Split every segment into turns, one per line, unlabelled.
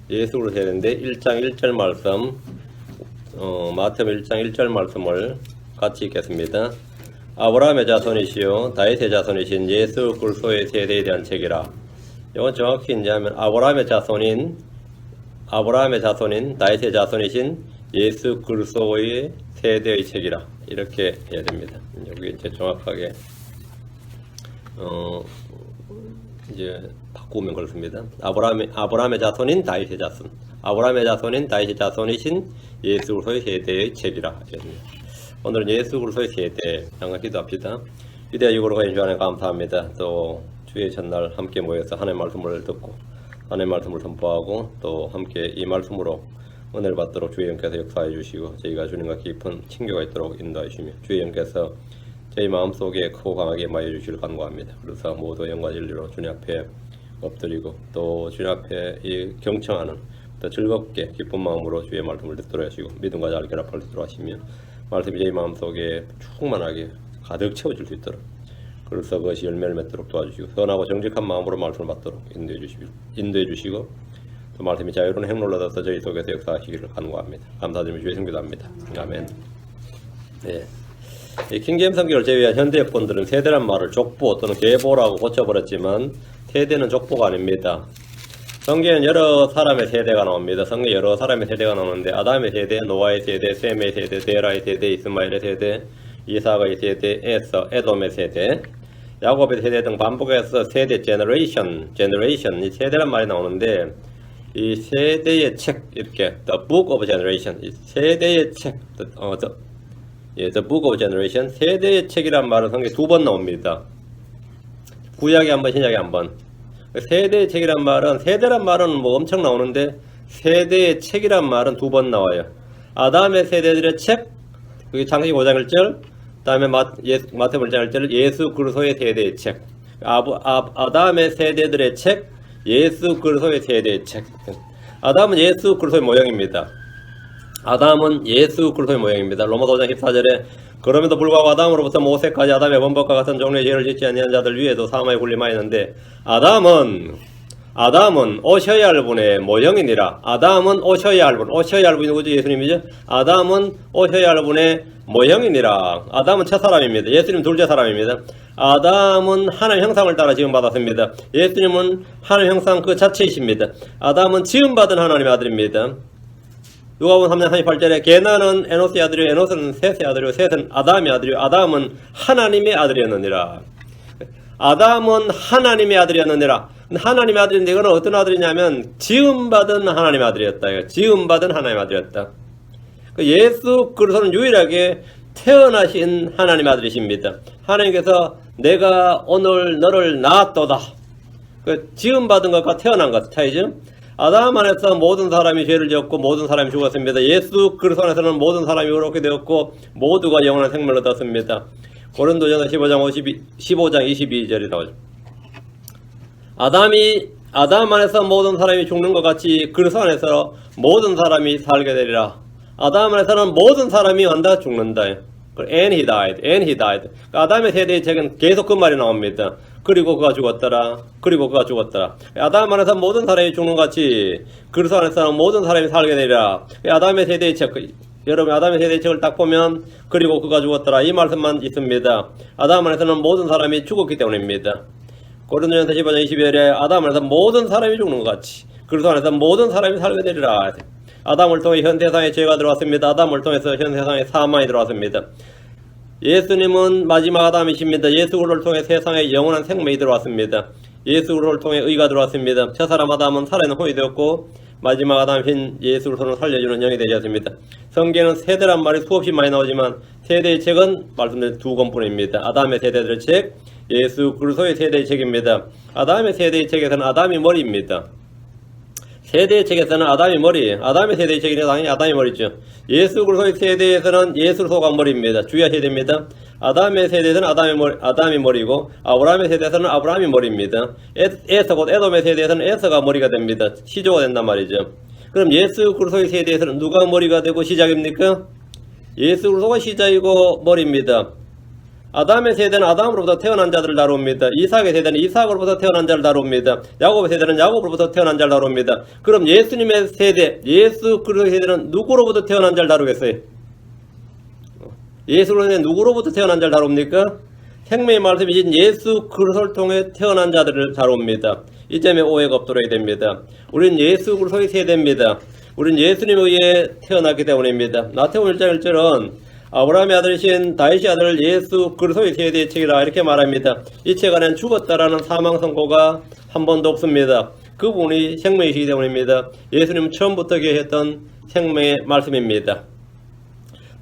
예수 그리스도의 세대인데 1장 1절 말씀, 마태복음 1장 1절 말씀을 같이 읽겠습니다. 아브라함의 자손이시요 다윗의 자손이신 예수 그리스도의 세대에 대한 책이라. 이건 정확히 이제 하면 아브라함의 자손인 다윗의 자손이신 예수 그리스도의 세대의 책이라, 이렇게 해야 됩니다. 여기 이제 정확하게 이제 바꾸면 그렇습니다. 아브라함의 자손인 다윗의 자손, 아브라함의 자손인 다윗의 자손이신 예수 그리스도의 세대의 책이라. 오늘은 예수 그리스도의 세대 잠깐 기도합시다. 위대한 유고로 가인 주 안에 감사합니다. 또 주의 전날 함께 모여서 하나님의 말씀을 듣고 하나님의 말씀을 선포하고 또 함께 이 말씀으로 은혜를 받도록 주의 영께서 역사해 주시고 저희가 주님과 깊은 친교가 있도록 인도해 주시며 주의 영께서 저희 마음속에 크고 강하게 임하여 주시길 간구합니다. 그래서 모두 영과 진리로 주님 앞에 엎드리고 또 주님 앞에 이 경청하는 또 즐겁게 기쁜 마음으로 주의 말씀을 듣도록 하시고 믿음과 잘 결합할 수 있도록 하시며 말씀이 저희 마음속에 충만하게 가득 채워질 수 있도록, 그래서 그것이 열매를 맺도록 도와주시고 선하고 정직한 마음으로 말씀을 받도록 인도해 주시고 또 말씀이 자유로운 행로를 얻어서 저희 속에서 역사하시기를 간구합니다. 감사드리며 주의 성기도합니다. 아멘. 네. 이 킹제임스 성경을 제외한 현대 번들은 세대란 말을 족보 또는 계보라고 고쳐버렸지만 세대는 족보가 아닙니다. 성경에는 여러 사람의 세대가 나옵니다. 성경에 여러 사람의 세대가 나오는데 아담의 세대, 노아의 세대, 셈의 세대, 데라의 세대, 이스마엘의 세대, 이삭의 세대, 에돔의 세대, 야곱의 세대 등 반복해서 세대, generation, 이 세대란 말이 나오는데 이 세대의 책, 이렇게 the book of generation, 이 세대의 책, the book of generation, 세대의 책이란 말은 성경에 2번 나옵니다. 구약에 한 번, 신약에 한 번. 세대의 책이란 말은, 세대란 말은 뭐 엄청 나오는데 세대의 책이란 말은 2번 나와요. 아담의 세대들의 책, 그게 창세기 5장 1절, 그 다음에 마태복음 1장 1절, 예수 그리스도의 세대의 책. 아담의 세대들의 책, 예수 그리스도의 세대의 책. 아담은 예수 그리스도의 모형입니다. 아담은 예수 그리스도의 모형입니다. 로마서 5장 14절에 그럼에도 불구하고 아담으로부터 모세까지 아담의 원법과 같은 종류의 죄를 짓지 아니한 자들 위에도 사망의 군림하였는데 아담은 오셔야 할 분의 모형이니라. 아담은 오셔야 할 분이 누구죠? 예수님이죠. 아담은 오셔야 할 분의 모형이니라. 아담은 첫 사람입니다. 예수님 둘째 사람입니다. 아담은 하나님 형상을 따라 지음받았습니다. 예수님은 하나님 형상 그 자체이십니다. 아담은 지음받은 하나님의 아들입니다. 누가복음 3장 38절에 게나는 에노스의 아들이요 에노스는 셋의 아들이요 셋은 아담의 아들이요 아담은 하나님의 아들이었느니라. 아담은 하나님의 아들이었느니라. 하나님의 아들인데 이거는 어떤 아들이냐면 지음받은 하나님의 아들이었다. 지음받은 하나님의 아들이었다. 예수 그리스도는 유일하게 태어나신 하나님의 아들이십니다. 하나님께서 내가 오늘 너를 낳았도다. 지음받은 것과 태어난 것 차이죠. 아담 안에서 모든 사람이 죄를 지었고 모든 사람이 죽었습니다. 예수 그리스도 안에서는 모든 사람이 의롭게 되었고 모두가 영원한 생명을 얻었습니다. 고린도전서 15장 22절이 나오죠. 아담 안에서 모든 사람이 죽는 것 같이 그리스도 안에서 모든 사람이 살게 되리라. 아담 안에서는 모든 사람이 완다 죽는다. And he died. 아담의 세대의 책은 계속 그 말이 나옵니다. 그리고 그가 죽었더라. 아담 안에서 모든 사람이 죽는 것 같이 그리스도 안에서는 모든 사람이 살게 되리라. 아담의 세대의 책, 여러분 아담의 세대의 책을 딱 보면 그리고 그가 죽었더라 이 말씀만 있습니다. 아담 안에서는 모든 사람이 죽었기 때문입니다. 고린도전서 15장 22절에 아담 안에서 모든 사람이 죽는 것 같이 그리스도 안에서 모든 사람이 살게 되리라. 아담을 통해 현 세상에 죄가 들어왔습니다. 아담을 통해서 현 세상에 사망이 들어왔습니다. 예수님은 마지막 아담이십니다. 예수 그리스도를 통해 세상에 영원한 생명이 들어왔습니다. 예수 그리스도를 통해 의가 들어왔습니다. 첫 사람 아담은 살아있는 혼이 되었고 마지막 아담이신 예수 그리스도는 살려주는 영이 되셨습니다. 성경에는 세대란 말이 수없이 많이 나오지만 세대의 책은 말씀드린 2권뿐입니다. 아담의 세대들의 책, 예수 그리스도의 세대의 책입니다. 아담의 세대의 책에서는 아담이 머리입니다. 세대의 책에서는 아담이 머리, 아담의 세대의 책에는 당연히 아담이 머리죠. 예수 그리스도의 세대에서는 예수 그리스도가 머리입니다. 주야 세대입니다. 아담의 세대에서는 아담이 머리고 아브라함의 세대에서는 아브라함이 머리입니다. 에서 곧 에돔의 세대에서는 에서가 머리가 됩니다. 시조가 된단 말이죠. 그럼 예수 그리스도의 세대에서는 누가 머리가 되고 시작입니까? 예수 그리스도가 시작이고 머리입니다. 아담의 세대는 아담으로부터 태어난 자들을 다룹니다. 이삭의 세대는 이삭으로부터 태어난 자를 다룹니다. 야곱의 세대는 야곱으로부터 태어난 자를 다룹니다. 그럼 예수님의 세대, 예수 그리스도의 세대는 누구로부터 태어난 자를 다루겠어요? 예수 그리스도는 누구로부터 태어난 자를 다룹니까? 생명의 말씀이신 예수 그리스도를 통해 태어난 자들을 다룹니다. 이 점에 오해가 없도록 해야 됩니다. 우리는 예수 그리스도의 세대입니다. 우리는 예수님에 의해 태어났기 때문입니다. 마태복음 1장 1절은 아브라함의 아들이신 다윗의 아들 예수 그리스도의 세대의 책이라 이렇게 말합니다. 이 책 안에는 죽었다라는 사망 선고가 한 번도 없습니다. 그분이 생명이시기 때문입니다. 예수님은 처음부터 계셨던 생명의 말씀입니다.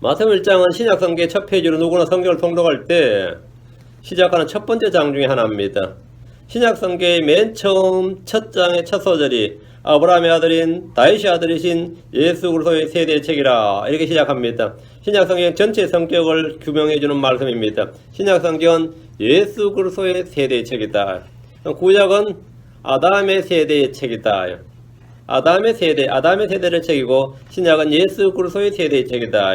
마태복음 1장은 신약성경의 첫 페이지로 누구나 성경을 통독할 때 시작하는 첫 번째 장 중에 하나입니다. 신약성경의 맨 처음 첫 장의 첫 소절이 아브라함의 아들인 다윗의 아들이신 예수 그리스도의 세대의 책이라 이렇게 시작합니다. 신약성경 전체 성격을 규명해주는 말씀입니다. 신약성경은 예수 그리스도의 세대의 책이다. 구약은 아담의 세대의 책이다. 아담의 세대의 책이고 신약은 예수 그리스도의 세대의 책이다.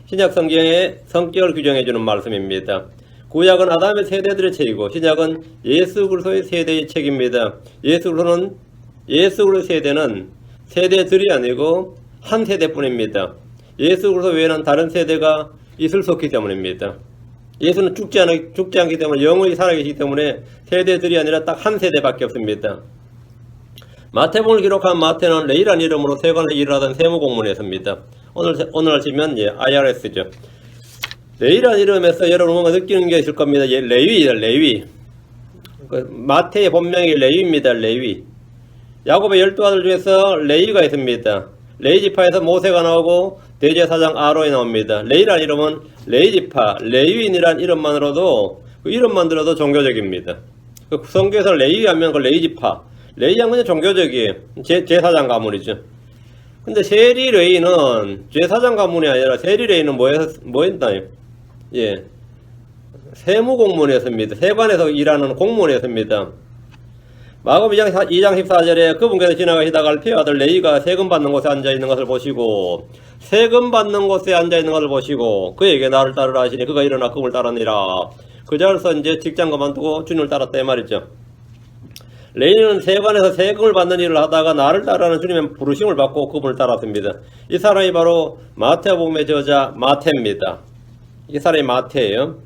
신약성경의 성격을 규정해주는 말씀입니다. 구약은 아담의 세대들의 책이고 신약은 예수 그리스도의 세대의 책입니다. 예수 그리스도의 세대는 세대들이 아니고 한 세대뿐입니다. 예수 그리스도 외에는 다른 세대가 있을 수 없기 때문입니다. 예수는 죽지 않기 때문에 영원히 살아계시기 때문에 세대들이 아니라 딱 한 세대밖에 없습니다. 마태복음을 기록한 마태는 레위라는 이름으로 세관에서 일을 하던 세무공무원이었습니다. 오늘 하시면 IRS죠. 레위라는 이름에서 여러분 뭔가 느끼는 게 있을 겁니다. 레위. 마태의 본명이 레위입니다. 레위. 야곱의 12아들 중에서 레위가 있습니다. 레위 지파에서 모세가 나오고 대제사장 아론이 나옵니다. 레위라는 이름은 레위 지파, 레위인이라는 이름만으로도 그 이름만 들어도 종교적입니다. 그 성경에서 레위 하면 그 레위 지파, 레위한 그냥 종교적이에요. 제사장 가문이죠. 근데 세리 레위는 제사장 가문이 아니라 세리 레위는 뭐였나요? 예, 세무공무원이었습니다. 세관에서 일하는 공무원이었습니다. 마가복음 2장 14절에 그분께서 지나가시다가 알피의 아들 레위가 세금 받는 곳에 앉아있는 것을 보시고 그에게 나를 따르라 하시니 그가 일어나 그분을 따르니라. 그 자리에서 이제 직장 그만두고 주님을 따랐다 이 말이죠. 레위는 세관에서 세금을 받는 일을 하다가 나를 따르라는 주님의 부르심을 받고 그분을 따랐습니다. 이 사람이 바로 마태복음의 저자 마태입니다. 이 사람이 마태예요.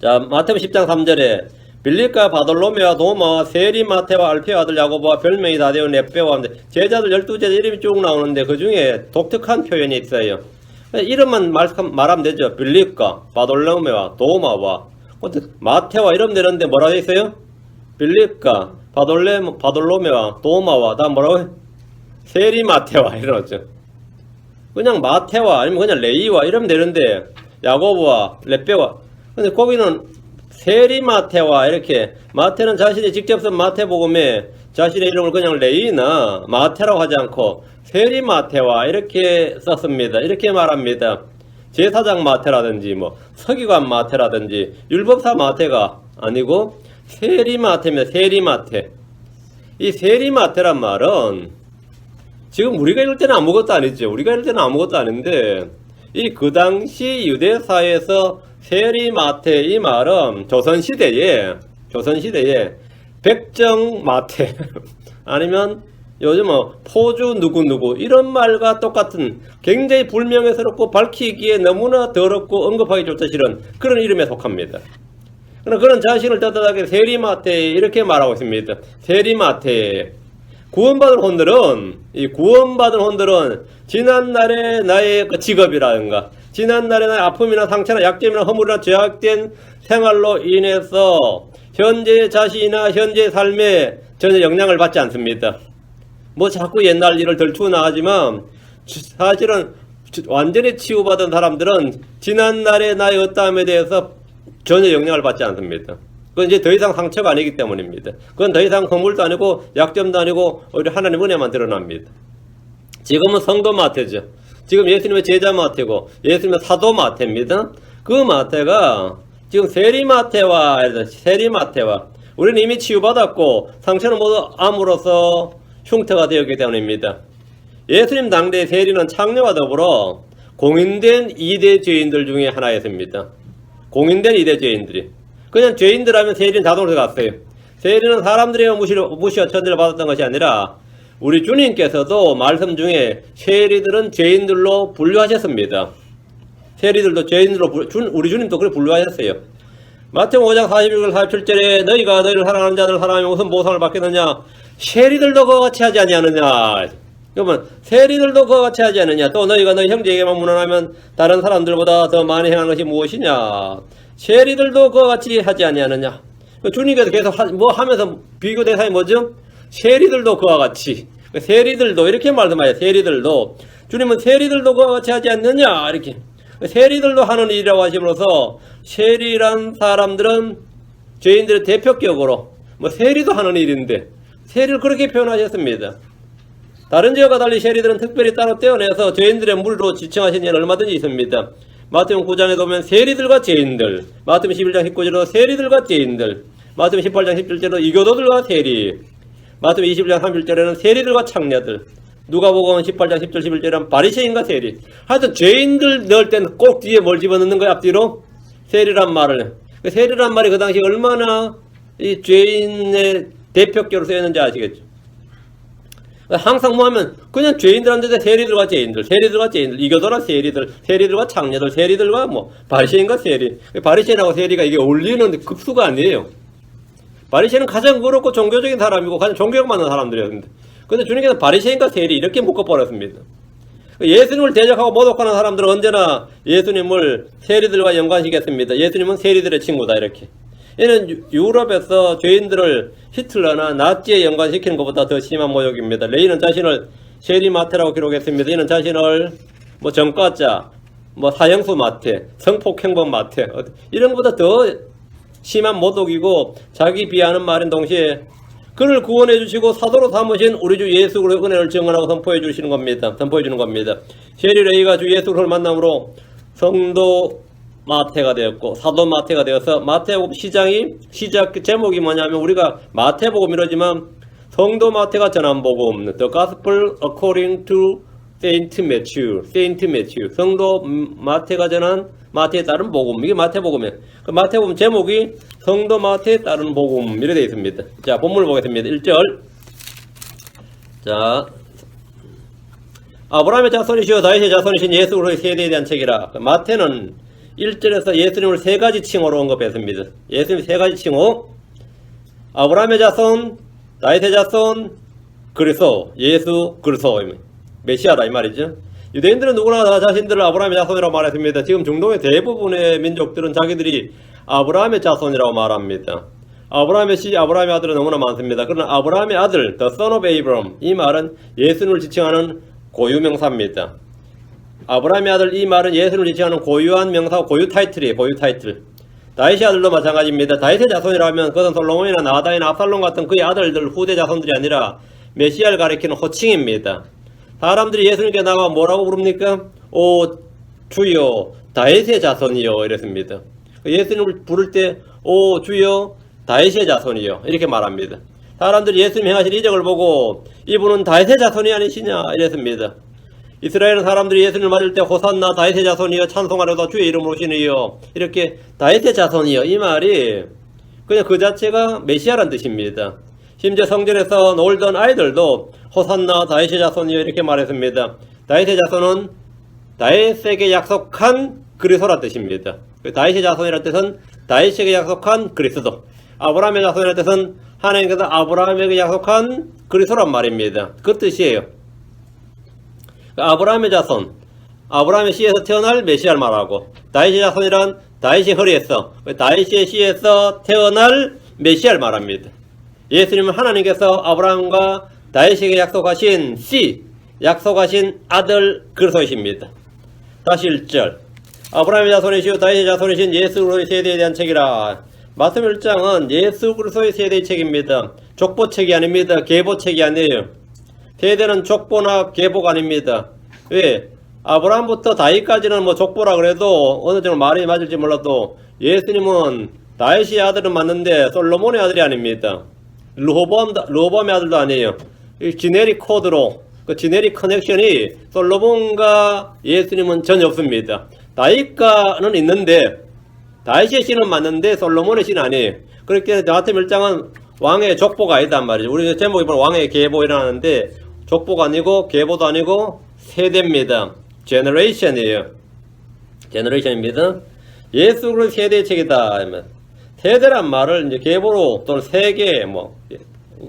자, 마태복음 10장 3절에 빌립과 바돌로메와 도마와 세리 마태와 알페의 아들 야고보와 별명이 다 되어 넷배와 하는데 제자들 12제자 이름이 쭉 나오는데 그 중에 독특한 표현이 있어요. 이름만 말하면 되죠. 빌립과 바돌로메와 도마와 마태와 이름 되는데 뭐라고 있어요? 빌립과 바돌로메와 도마와 다 뭐라고? 세리 마태와 이러죠. 그냥 마태와 아니면 그냥 레위와 이러면 되는데 야고보와 렛배와 근데 거기는 세리 마태와 이렇게 마태는 자신이 직접 쓴 마태복음에 자신의 이름을 그냥 레위나 마태라고 하지 않고 세리 마태와 이렇게 썼습니다. 이렇게 말합니다. 제사장 마태라든지 뭐 서기관 마태라든지 율법사 마태가 아니고 세리 마태입니다. 세리 마태. 이 세리 마태란 말은 지금 우리가 읽을 때는 아무것도 아니죠. 우리가 읽을 때는 아무것도 아닌데 이 그 당시 유대사회에서 세리 마태 이 말은 조선시대에 백정 마태 아니면 요즘 포주 누구누구 이런 말과 똑같은 굉장히 불명예스럽고 밝히기에 너무나 더럽고 언급하기조차 싫은 그런 이름에 속합니다. 그런 자신을 떳떳하게 세리 마태 이렇게 말하고 있습니다. 세리 마태. 구원받은 혼들은 지난날의 나의 직업이라든가 지난날의 나의 아픔이나 상처나 약점이나 허물이나 죄악된 생활로 인해서 현재 자신이나 현재 삶에 전혀 영향을 받지 않습니다. 뭐 자꾸 옛날 일을 덜추고 나가지만 사실은 완전히 치유받은 사람들은 지난날의 나의 어떠함에 대해서 전혀 영향을 받지 않습니다. 그건 이제 더 이상 상처가 아니기 때문입니다. 그건 더 이상 허물도 아니고 약점도 아니고 오히려 하나님 은혜만 드러납니다. 지금은 성도 마태죠. 지금 예수님의 제자 마태고 예수님의 사도 마태입니다. 그 마태가 지금 세리 마태와 우리는 이미 치유받았고 상처는 모두 암으로서 흉터가 되었기 때문입니다. 예수님 당대의 세리는 창녀와 더불어 공인된 2대 죄인들 중에 하나였습니다. 공인된 이대 죄인들이. 그냥 죄인들 하면 세리는 자동으로 갔어요. 세리는 사람들의 무시와 천대를 받았던 것이 아니라 우리 주님께서도 말씀 중에 세리들은 죄인들로 분류하셨습니다. 세리들도 죄인들로 우리 주님도 그렇게 분류하셨어요. 마태복음 5장 41절 47절에 너희가 너희를 사랑하는 자들 사랑하면 무슨 보상을 받겠느냐? 세리들도 그와 같이 하지 아니하느냐? 그러면 세리들도 그와 같이 하지 않느냐? 또 너희가 너희 형제에게만 무난하면 다른 사람들보다 더 많이 행하는 것이 무엇이냐? 세리들도 그와 같이 하지 아니하느냐? 주님께서 계속 뭐 하면서 비교 대상이 뭐죠? 세리들도 그와 같이. 세리들도 이렇게 말씀하세요. 세리들도. 주님은 세리들도 그와 같이 하지 않느냐? 이렇게. 세리들도 하는 일이라고 하심으로써 세리란 사람들은 죄인들의 대표격으로 뭐 세리도 하는 일인데 세리를 그렇게 표현하셨습니다. 다른 지역과 달리 세리들은 특별히 따로 떼어내서 죄인들의 물로 지칭하신 예는 얼마든지 있습니다. 마태복음 9장에 보면 세리들과 죄인들, 마태복음 11장 19절로 세리들과 죄인들, 마태복음 18장 17절로 이교도들과 세리, 마태복음 21장 31절에는 세리들과 창녀들, 누가복음 18장 10절 11절에는 바리새인과 세리. 하여튼 죄인들 넣을 때는 꼭 뒤에 뭘 집어넣는 거야? 앞뒤로? 세리란 말을. 세리란 말이 그 당시 얼마나 이 죄인의 대표격으로 쓰였는지 아시겠죠? 항상 뭐 하면 그냥 죄인들한테 세리들과 죄인들, 세리들과 죄인들, 이교도라 세리들, 세리들과 창녀들, 세리들과 뭐 바리새인과 세리. 바리새인하고 세리가 이게 어울리는 급수가 아니에요. 바리새인은 가장 어렵고 종교적인 사람이고 가장 존경 받는 사람들이었는데, 근데 주님께서 바리새인과 세리 이렇게 묶어버렸습니다. 예수님을 대적하고 모독하는 사람들은 언제나 예수님을 세리들과 연관시켰습니다. 예수님은 세리들의 친구다 이렇게. 이는 유럽에서 죄인들을 히틀러나 나치에 연관시키는 것보다 더 심한 모욕입니다. 레이는 자신을 세리마태라고 기록했습니다. 이는 자신을 뭐 전과자, 뭐 사형수 마태, 성폭행범 마태 이런 것보다 더 심한 모독이고 자기 비하하는 말인 동시에 그를 구원해 주시고 사도로 삼으신 우리 주 예수 그리스도의 은혜를 증언하고 선포해 주시는 겁니다. 선포해 주는 겁니다. 세리 레이가 주 예수 그리스도를 만남으로 성도 마태가 되었고 사도 마태가 되어서 마태복음 시작 제목이 뭐냐면 우리가 마태복음 이러지만 성도 마태가 전한 복음, The Gospel According to Saint Matthew, 성도 마태가 전한 마태에 따른 복음. 이게 마태복음이에요. 그 마태복음 제목이 성도 마태에 따른 복음 이렇게 되어 있습니다. 자, 본문을 보겠습니다. 1절. 자, 아브라함의 자손이시오 다윗의 자손이신 예수 그리스도의 세대에 대한 책이라. 마태는 1절에서 예수님을 세 가지 칭호로 언급했습니다. 예수님 세 가지 칭호. 아브라함의 자손, 다윗의 자손, 그리스도, 예수 그리스도, 메시아다 이 말이죠. 유대인들은 누구나 다 자신들을 아브라함의 자손이라고 말했습니다. 지금 중동의 대부분의 민족들은 자기들이 아브라함의 자손이라고 말합니다. 아브라함의 아들은 너무나 많습니다. 그러나 아브라함의 아들, the son of Abraham, 이 말은 예수님을 지칭하는 고유명사입니다. 아브라함의 아들 이 말은 예수를 지칭하는 고유한 명사, 고유 타이틀이에요. 고유 타이틀. 다윗의 아들도 마찬가지입니다. 다윗의 자손이라 하면 그것은 솔로몬이나 나다이나 압살롬 같은 그의 아들들 후대 자손들이 아니라 메시아를 가리키는 호칭입니다. 사람들이 예수님께 나와 뭐라고 부릅니까? 오 주여 다윗의 자손이요 이랬습니다. 예수님을 부를 때 오 주여 다윗의 자손이요 이렇게 말합니다. 사람들이 예수님 행하신 이적을 보고 이분은 다윗의 자손이 아니시냐 이랬습니다. 이스라엘 사람들이 예수님을 맞을 때 호산나 다윗의 자손이여 찬송하려다 주의 이름으로 오시니여 이렇게 다윗의 자손이여 이 말이 그냥 그 자체가 메시아란 뜻입니다. 심지어 성전에서 놀던 아이들도 호산나 다윗의 자손이여 이렇게 말했습니다. 다윗의 자손은 다윗에게 약속한 그리스도란 뜻입니다. 다윗의 자손이라는 뜻은 다윗에게 약속한 그리스도. 아브라함의 자손이라는 뜻은 하나님께서 아브라함에게 약속한 그리스도란 말입니다. 그 뜻이에요. 아브라함의 자손, 아브라함의 씨에서 태어날 메시아를 말하고 다윗의 자손이란 다윗의 허리에서 다윗의 씨에서 태어날 메시아를 말합니다. 예수님은 하나님께서 아브라함과 다윗에게 약속하신 씨, 약속하신 아들 그리스도이십니다. 다시 1절. 아브라함의 자손이시오 다윗의 자손이신 예수 그리스도의 세대에 대한 책이라. 마태복음 1장은 예수 그리스도의 세대의 책입니다. 족보책이 아닙니다. 계보책이 아니에요. 세대는 족보나 계보가 아닙니다. 왜? 아브라함부터 다윗까지는 뭐 족보라 그래도 어느 정도 말이 맞을지 몰라도 예수님은 다윗의 아들은 맞는데 솔로몬의 아들이 아닙니다. 르호보암의 아들도 아니에요. 이 지네릭 코드로 그 지네릭 커넥션이 솔로몬과 예수님은 전혀 없습니다. 다윗과는 있는데 다윗의 씨는 맞는데 솔로몬의 씨는 아니에요. 그렇게 저 같은 일장은 왕의 족보가 아니단 말이죠. 우리 제목이 보면 왕의 계보 일어나는데 족보가 아니고 계보도 아니고 세대입니다. 제너레이션이에요. 제너레이션입니다. 예수 그리스도 세대의 책이다. 세대란 말을 이제 계보로 또는 세계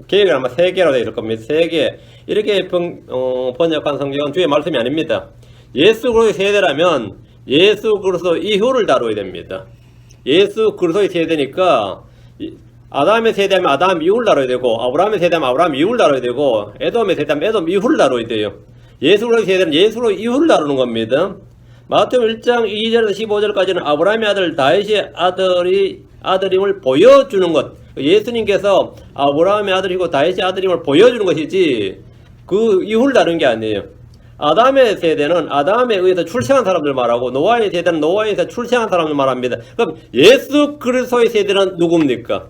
계획은 아마 세계로 되어 있을 겁니다. 세계 이렇게 번역한 성경은 주의 말씀이 아닙니다. 예수 그리스도의 세대라면 예수 그리스도 이후를 다뤄야 됩니다. 예수 그리스도의 세대니까 아담의 세대하면 아담 이후를 다뤄야 되고 아브라함의 세대하면 아브라함 이후를 다뤄야 되고 에돔의 세대하면 에돔 이후를 다뤄야 돼요. 예수 그리스도의 세대는 예수로 이후를 다루는 겁니다. 마태복음 1장 2절에서 15절까지는 아브라함의 아들 다윗의 아들임을 보여주는 것. 예수님께서 아브라함의 아들이고 다윗의 아들임을 보여주는 것이지 그 이후를 다루는 게 아니에요. 아담의 세대는 아담에 의해서 출생한 사람들 말하고 노아의 세대는 노아에 의해서 출생한 사람들 말합니다. 그럼 예수 그리스도의 세대는 누굽니까?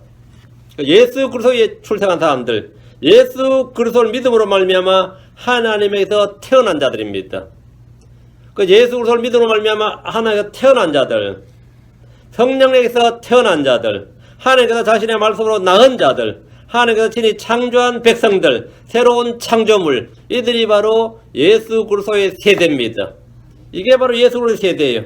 예수 그리스도에 출생한 사람들, 예수 그리스도를 믿음으로 말미암아 하나님에게서 태어난 자들입니다. 그 예수 그리스도를 믿음으로 말미암아 하나님에서 태어난 자들, 성령에게서 태어난 자들, 하나님께서 자신의 말씀으로 낳은 자들, 하나님께서 친히 창조한 백성들, 새로운 창조물, 이들이 바로 예수 그리스도의 세대입니다. 이게 바로 예수 그리스도의 세대예요.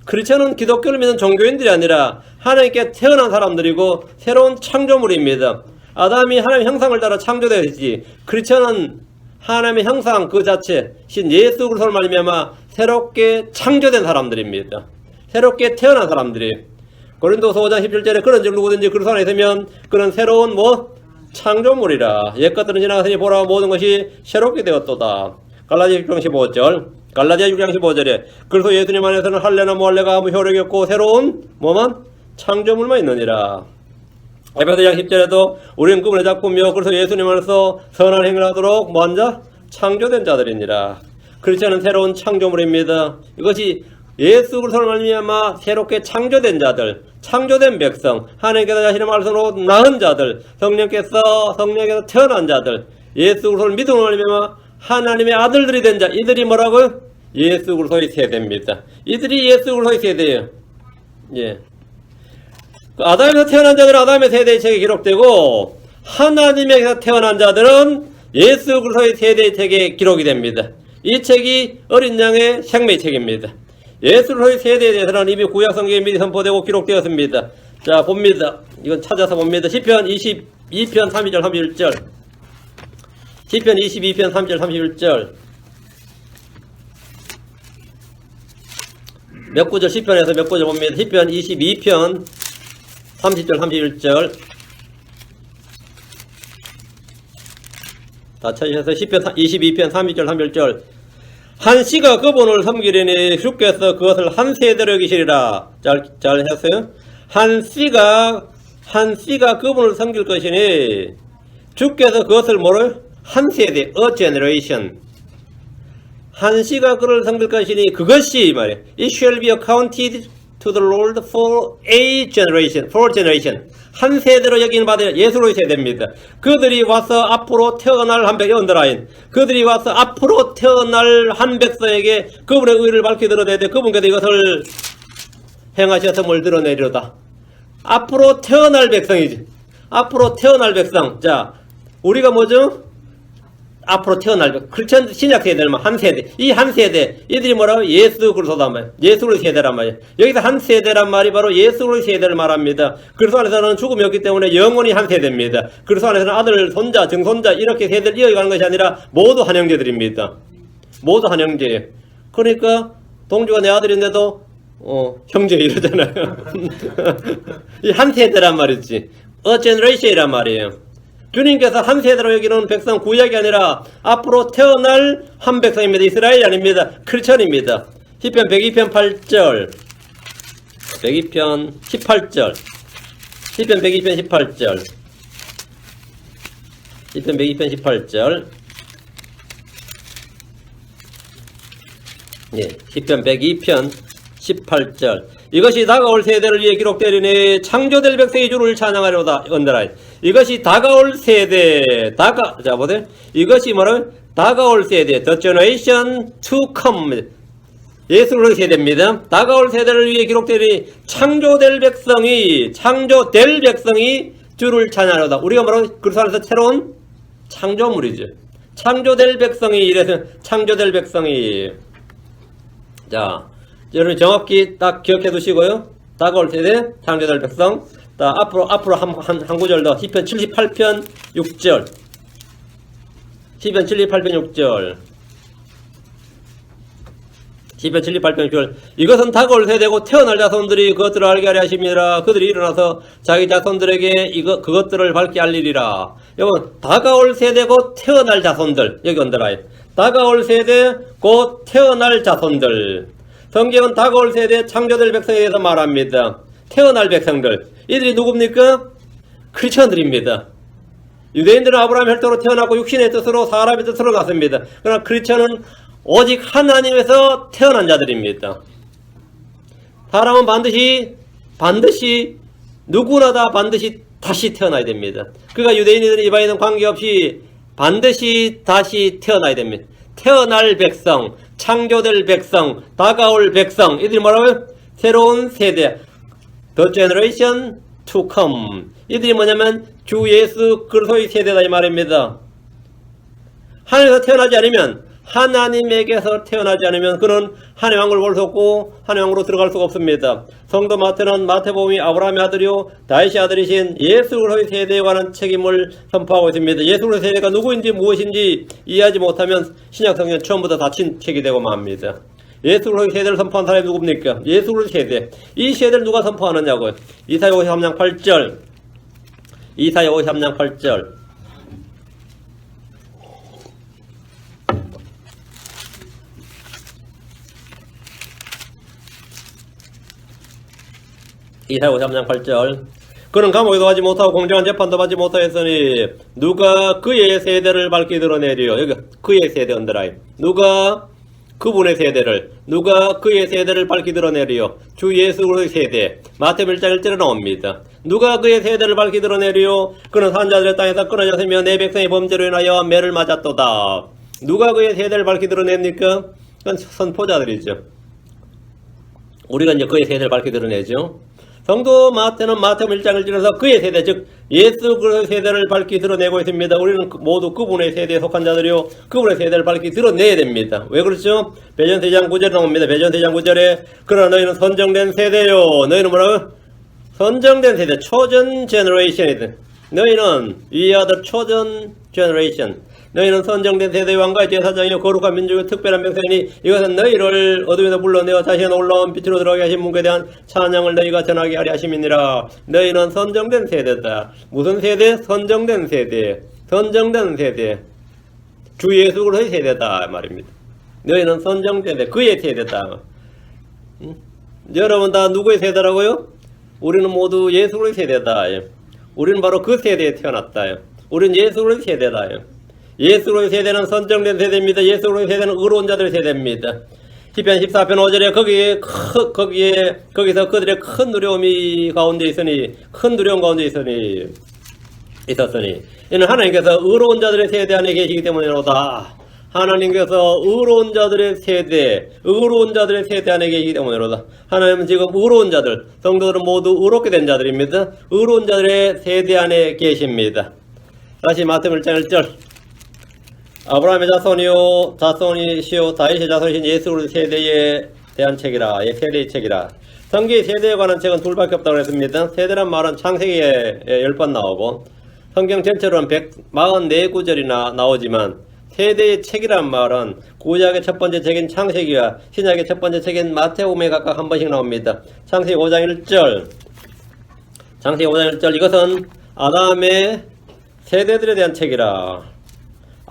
크리스천은 기독교를 믿는 종교인들이 아니라 하나님께 태어난 사람들이고 새로운 창조물입니다. 아담이 하나님의 형상을 따라 창조되었지, 크리스천은 하나님의 형상 그 자체, 신 예수 그리스도를 말미암아 새롭게 창조된 사람들입니다. 새롭게 태어난 사람들이. 고린도서 5장 17절에 그런즉 누구든지 그리스도 안에 있으면 그는 새로운 창조물이라. 옛것들은 지나갔으니 보라 모든 것이 새롭게 되었도다. 갈라디아 6장 15절. 갈라디아 6장 15절에 그리스도 예수님 안에서는 할례나 무할례가 아무 효력이 없고 새로운 창조물만 있느니라. 에베소 2장 10절에도 우리는 그분의 작품이요 그리스도 예수님 안에서 선한 행위를 하도록 창조된 자들이니라. 크리스천은 새로운 창조물입니다. 이것이 예수 그리스도를 말미암아 새롭게 창조된 자들, 창조된 백성, 하나님께서 자신의 말씀으로 낳은 자들, 성령께서 태어난 자들, 예수 그리스도를 믿음으로 말미암아 하나님의 아들들이 된 자, 이들이 뭐라고요? 예수 그리스도의 세대입니다. 이들이 예수 그리스도의 세대예요. 예. 아담에서 태어난 자들은 아담의 세대의 책에 기록되고 하나님에게서 태어난 자들은 예수 그리스도의 세대의 책에 기록이 됩니다. 이 책이 어린 양의 생명의 책입니다. 예수 그리스도의 세대에 대해서는 이미 구약 성경에 미리 선포되고 기록되었습니다. 자, 봅니다. 이건 찾아서 봅니다. 시편 22편 32절 31절. 시편 22편 3절 31절. 몇 구절 시편에서 몇 구절 봅니다. 시편 22편 30절 31절. 다 찾으셔서 시편 22편 32절 31절. 한 씨가 그분을 섬기려니 주께서 그것을 한 세대로 여기시리라. 잘 했어요? 한 씨가 그분을 섬길 것이니 주께서 그것을 한 세대, a generation. 한 씨가 그를 섬길 것이니 그것이 말이에요. It shall be accounted to the Lord for generation. 한 세대로 여기는 받을 예수로의 세대입니다. 그들이 와서 앞으로 태어날 한 백성, 언더라인. 그들이 와서 앞으로 태어날 한 백성에게 그분의 의를 밝히 드러내되 그분께서 이것을 행하셔서 뭘 드러내리로다. 앞으로 태어날 백성이지. 앞으로 태어날 백성. 자, 우리가 뭐죠? 앞으로 태어날 크리스천 신약 세대만 한 세대. 이 한 세대, 이들이 뭐라고? 예수 그리스도란 말이에요. 예수 그리스도 세대란 말이에요. 여기서 한 세대란 말이 바로 예수 그리스도 세대를 말합니다. 그리스도 안에서는 죽음이 없기 때문에 영원히 한 세대입니다. 그리스도 안에서는 아들, 손자, 증손자 이렇게 세대를 이어가는 것이 아니라 모두 한 형제들입니다. 모두 한 형제예요. 그러니까 동주가 내 아들인데도 형제 이러잖아요. 이 한 세대란 말이지. A generation이란 말이에요. 주님께서 한 세대로 여기는 백성 구약이 아니라 앞으로 태어날 한 백성입니다. 이스라엘이 아닙니다. 크리스천입니다. 시편 102편 8절 102편 18절 시편 102편 18절 시편 102편 18절 예, 시편 102편 18절 이것이 다가올 세대를 위해 기록되리니 창조될 백성의 주를 찬양하려다. 언더라인. 이것이 다가올 세대. 자, 보세요. 이것이 뭐라고요? 다가올 세대. The generation to come. 예수 그리스도의 세대입니다. 다가올 세대를 위해 기록되니 창조될 백성이 주를 찬양하로다. 우리가 바로 그리스도 안에서 새로운 창조물이죠. 창조될 백성이, 이래서 창조될 백성이. 자, 여러분 정확히 딱 기억해 두시고요. 다가올 세대, 창조될 백성. 자, 앞으로 한 구절 더. 시편 78편 6절. 시편 78편 6절. 시편 78편 6절. 이것은 다가올 세대고 태어날 자손들이 그것들을 알게 하려 하심이라. 그들이 일어나서 자기 자손들에게 그것들을 밝게 알리리라. 여러분, 다가올 세대고 태어날 자손들. 여기 온더라. 다가올 세대 곧 태어날 자손들. 성경은 다가올 세대 창조될 백성에 대해서 말합니다. 태어날 백성들. 이들이 누굽니까? 크리스천들입니다. 유대인들은 아브라함 혈통으로 태어나고 육신의 뜻으로 사람의 뜻으로 났습니다. 그러나 크리스천은 오직 하나님에서 태어난 자들입니다. 사람은 반드시 누구나 다 반드시 다시 태어나야 됩니다. 그가 유대인이든 이방인이든 관계없이 반드시 다시 태어나야 됩니다. 태어날 백성, 창조될 백성, 다가올 백성, 이들이 뭐라고요? 새로운 세대, The generation to come. 이들이 뭐냐면 주 예수 그리스도의 세대다 이 말입니다. 하나님에서 태어나지 않으면, 하나님에게서 태어나지 않으면 그는 하나님의 왕국을 볼 수 없고 하나님의 왕국으로 들어갈 수가 없습니다. 성도 마태는 마태복음이 아브라함의 아들이요 다윗의 아들이신 예수 그리스도의 세대에 관한 책임을 선포하고 있습니다. 예수 그리스도의 세대가 누구인지 무엇인지 이해하지 못하면 신약 성경은 처음부터 닫힌 책이 되고 맙니다. 예수 그리스도의 세대를 선포한 사람이 누굽니까? 예수 그리스도의 세대. 이 세대를 누가 선포하느냐고요? 이사야 53장 8절. 이사야 53장 8절. 이사야 53장 8절. 그는 감옥에도 가지 못하고 공정한 재판도 받지 못하였으니 누가 그의 세대를 밝게 드러내리요. 여기 그의 세대 언더라인. 누가 그분의 세대를, 누가 그의 세대를 밝게 드러내리요. 주 예수 그리스도의 세대. 마태복음 1장 1절에 나옵니다. 누가 그의 세대를 밝게 드러내리요. 그는 산자들의 땅에서 끊어졌으며 내 백성의 범죄로 인하여 매를 맞았도다. 누가 그의 세대를 밝게 드러냅니까? 그건 선포자들이죠. 우리가 이제 그의 세대를 밝게 드러내죠. 성도 마태는 마태복음 1장을 찔러서 그의 세대, 즉 예수 그리스도의 세대를 밝게 드러내고 있습니다. 우리는 모두 그분의 세대에 속한 자들이요 그분의 세대를 밝게 드러내야 됩니다. 왜 그렇죠? 베드로전서 2장 9절에 나옵니다. 베드로전서 2장 9절에 그러나 너희는 선정된 세대요. 너희는 뭐라고? 선정된 세대, chosen generation이든. 너희는 we are the chosen generation. 너희는 선정된 세대의 왕가의 제사장이요 거룩한 민족의 특별한 백성이니 이것은 너희를 어둠에서 불러내어 자신의 놀라운 빛으로 들어가게 하신 분께 대한 찬양을 너희가 전하게 하려 하심이니라. 너희는 선정된 세대다. 무슨 세대? 선정된 세대. 선정된 세대. 주 예수 그리스도의 세대다 말입니다. 너희는 선정된 세대, 그의 세대다. 여러분 다 누구의 세대라고요? 우리는 모두 예수 그리스도의 세대다. 우리는 바로 그 세대에 태어났다. 우리는 예수 그리스도의 세대다. 예수 그리스도의 세대는 선정된 세대입니다. 예수 그리스도의 세대는 의로운 자들의 세대입니다. 시편 14편 5절에 거기서 그들의 큰 두려움이 가운데 있으니, 큰 두려움 가운데 있었으니 이는 하나님께서 의로운 자들의 세대 안에 계시기 때문이로다. 하나님께서 의로운 자들의 세대 안에 계시기 때문이로다. 하나님은 지금 의로운 자들, 성도들은 모두 의롭게 된 자들입니다. 의로운 자들의 세대 안에 계십니다. 다시 마태복음 1장 1절. 아브라함의 자손이시오 다윗의 자손이신 예수 그리스도의 세대에 대한 책이라. 세대의 책이라. 성경의 세대에 관한 책은 둘밖에 없다고 했습니다. 세대란 말은 창세기에 10번 나오고 성경 전체로는 144구절이나 나오지만 세대의 책이란 말은 구약의 첫 번째 책인 창세기와 신약의 첫 번째 책인 마태복음에 각각 한 번씩 나옵니다. 창세기 5장 1절. 창세기 5장 1절. 이것은 아담의 세대들에 대한 책이라.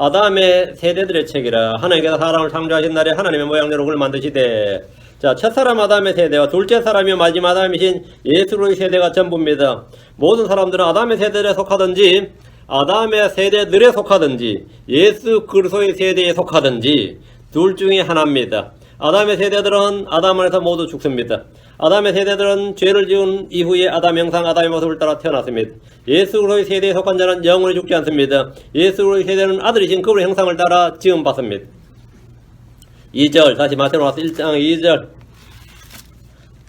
아담의 세대들의 책이라. 하나님께서 사람을 창조하신 날에 하나님의 모양대로 그를 만드시되. 자, 첫사람 아담의 세대와 둘째 사람이요 마지막 아담이신 예수 그리스도의 세대가 전부입니다. 모든 사람들은 아담의 세대에 속하든지 아담의 세대들에 속하든지 예수 그리스도의 세대에 속하든지 둘 중에 하나입니다. 아담의 세대들은 아담 안에서 모두 죽습니다. 아담의 세대들은 죄를 지은 이후에 아담 형상 아담의 모습을 따라 태어났습니다. 예수 그리스도의 세대에 속한 자는 영원히 죽지 않습니다. 예수 그리스도의 세대는 아들이신 그분의 형상을 따라 지음받습니다. 2절 다시 마태로 와서 1장 2절.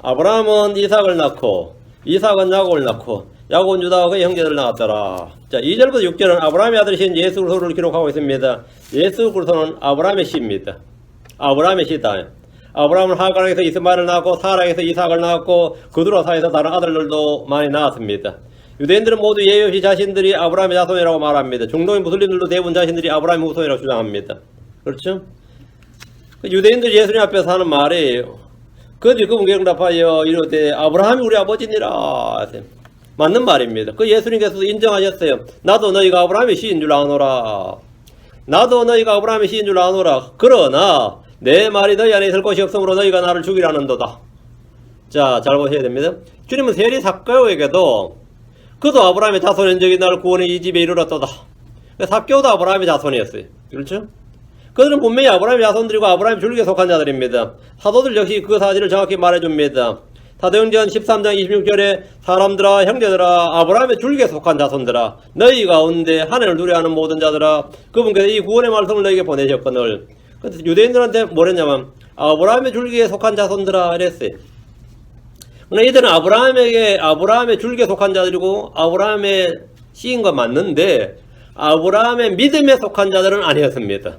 아브라함은 이삭을 낳고 이삭은 야곱을 낳고 야곱은 유다와 그의 형제들을 낳았더라. 자, 2절부터 6절은 아브라함의 아들이신 예수 그리스도를 기록하고 있습니다. 예수 그리스도는 아브라함의 씨입니다. 아브라함의 씨다. 아브라함은 하갈에서 이스마엘을 낳았고 사라에서 이삭을 낳았고 그두라사에서 다른 아들들도 많이 낳았습니다. 유대인들은 모두 예외 없이 자신들이 아브라함의 자손이라고 말합니다. 중동의 무슬림들도 대부분 자신들이 아브라함의 후손이라고 주장합니다. 그렇죠? 유대인들이 예수님 앞에서 하는 말이에요. 그들이 그분께 응답하여 이르되 아브라함이 우리 아버지니라. 맞는 말입니다. 그 예수님께서도 인정하셨어요. 나도 너희가 아브라함의 씨인 줄 아노라. 나도 너희가 아브라함의 씨인 줄 아노라. 그러나 내 말이 너희 안에 있을 것이 없으므로 너희가 나를 죽이라는도다. 자, 잘 보셔야 됩니다. 주님은 세리 삭개오에게도 그도 아브라함의 자손인 적이 나를 구원의 이 집에 이르렀도다. 삭개오도 아브라함의 자손이었어요. 그렇죠? 그들은 분명히 아브라함의 자손들이고 아브라함의 줄기에 속한 자들입니다. 사도들 역시 그 사실을 정확히 말해줍니다. 사도행전 13장 26절에 사람들아 형제들아 아브라함의 줄기에 속한 자손들아 너희 가운데 하나님을 두려워하는 모든 자들아 그분께서 이 구원의 말씀을 너희에게 보내셨거늘. 유대인들한테 뭐랬냐면 아브라함의 줄기에 속한 자손들아 이랬어요. 그러나 이들은 아브라함의 줄기에 속한 자들이고 아브라함의 씨인 건 맞는데 아브라함의 믿음에 속한 자들은 아니었습니다.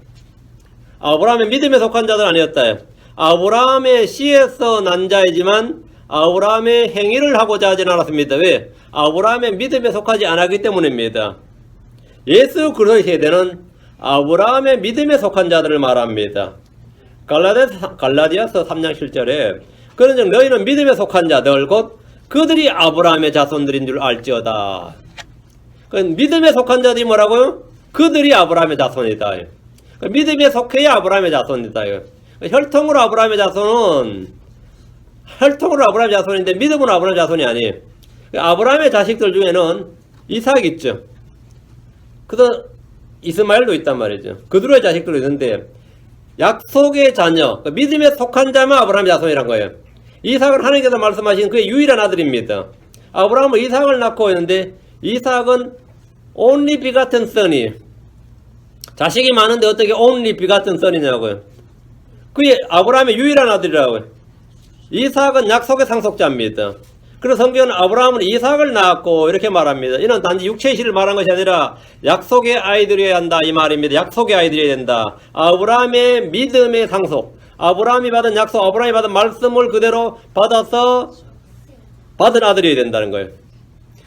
아브라함의 믿음에 속한 자들은 아니었다. 아브라함의 씨에서 난 자이지만 아브라함의 행위를 하고자 하진 않았습니다. 왜? 아브라함의 믿음에 속하지 않았기 때문입니다. 예수 그리스도의 세대는 아브라함의 믿음에 속한 자들을 말합니다. 갈라디아서 3장 7절에 그런즉 너희는 믿음에 속한 자들 곧 그들이 아브라함의 자손들인 줄 알지어다. 믿음에 속한 자들이 뭐라고요? 그들이 아브라함의 자손이다. 믿음에 속해야 아브라함의 자손이다. 혈통으로 아브라함의 자손인데 믿음으로 아브라함의 자손이 아니에요. 아브라함의 자식들 중에는 이삭 있죠. 그래서 이스마엘도 있단 말이죠. 그들의 자식들도 있는데 약속의 자녀, 믿음에 속한 자만 아브라함의 자손이란 거예요. 이삭은 하나님께서 말씀하신 그의 유일한 아들입니다. 아브라함은 이삭을 낳고 있는데 이삭은 only begotten son이 자식이 많은데 어떻게 only begotten son이냐고요. 그게 아브라함의 유일한 아들이라고요. 이삭은 약속의 상속자입니다. 그래서 성경은 아브라함은 이삭을 낳았고 이렇게 말합니다. 이는 단지 육체의 씨를 말한 것이 아니라 약속의 아이들이어야 한다 이 말입니다. 약속의 아이들이어야 된다. 아브라함의 믿음의 상속, 아브라함이 받은 약속, 아브라함이 받은 말씀을 그대로 받아서 받은 아들이어야 된다는 거예요.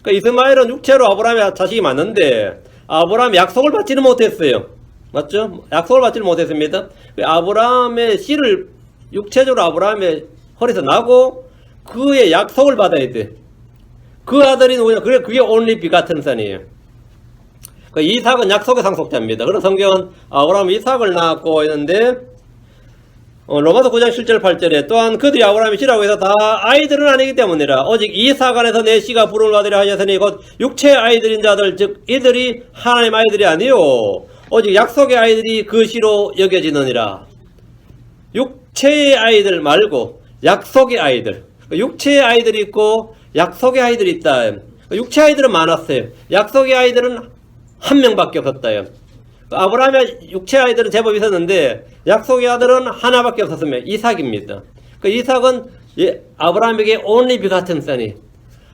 그러니까 이스마엘은 육체로 아브라함의 자식이 맞는데 아브라함이 약속을 받지는 못했어요. 맞죠? 약속을 받지는 못했습니다. 아브라함의 씨를 육체적으로 아브라함의 허리에서 나고 그의 약속을 받아야 돼. 그 아들이 누구냐? 그게 only begotten son이에요. 이삭은 약속의 상속자입니다. 그래서 성경은 아브라함이 이삭을 낳았고 있는데 로마서 9장 7절 8절에 또한 그들이 아브라함의 씨라고 해서 다 아이들은 아니기 때문이라 오직 이삭 안에서 내 씨가 부름을 받으려 하셨으니 곧 육체의 아이들인 자들 즉 이들이 하나님의 아이들이 아니요 오직 약속의 아이들이 그 씨로 여겨지느니라. 육체의 아이들 말고 약속의 아이들. 육체의 아이들이 있고 약속의 아이들이 있다. 육체 아이들은 많았어요. 약속의 아이들은 한 명밖에 없었다. 아브라함의 육체 아이들은 제법 있었는데 약속의 아들은 하나밖에 없었으며 이삭입니다. 이삭은 아브라함에게 only begotten son이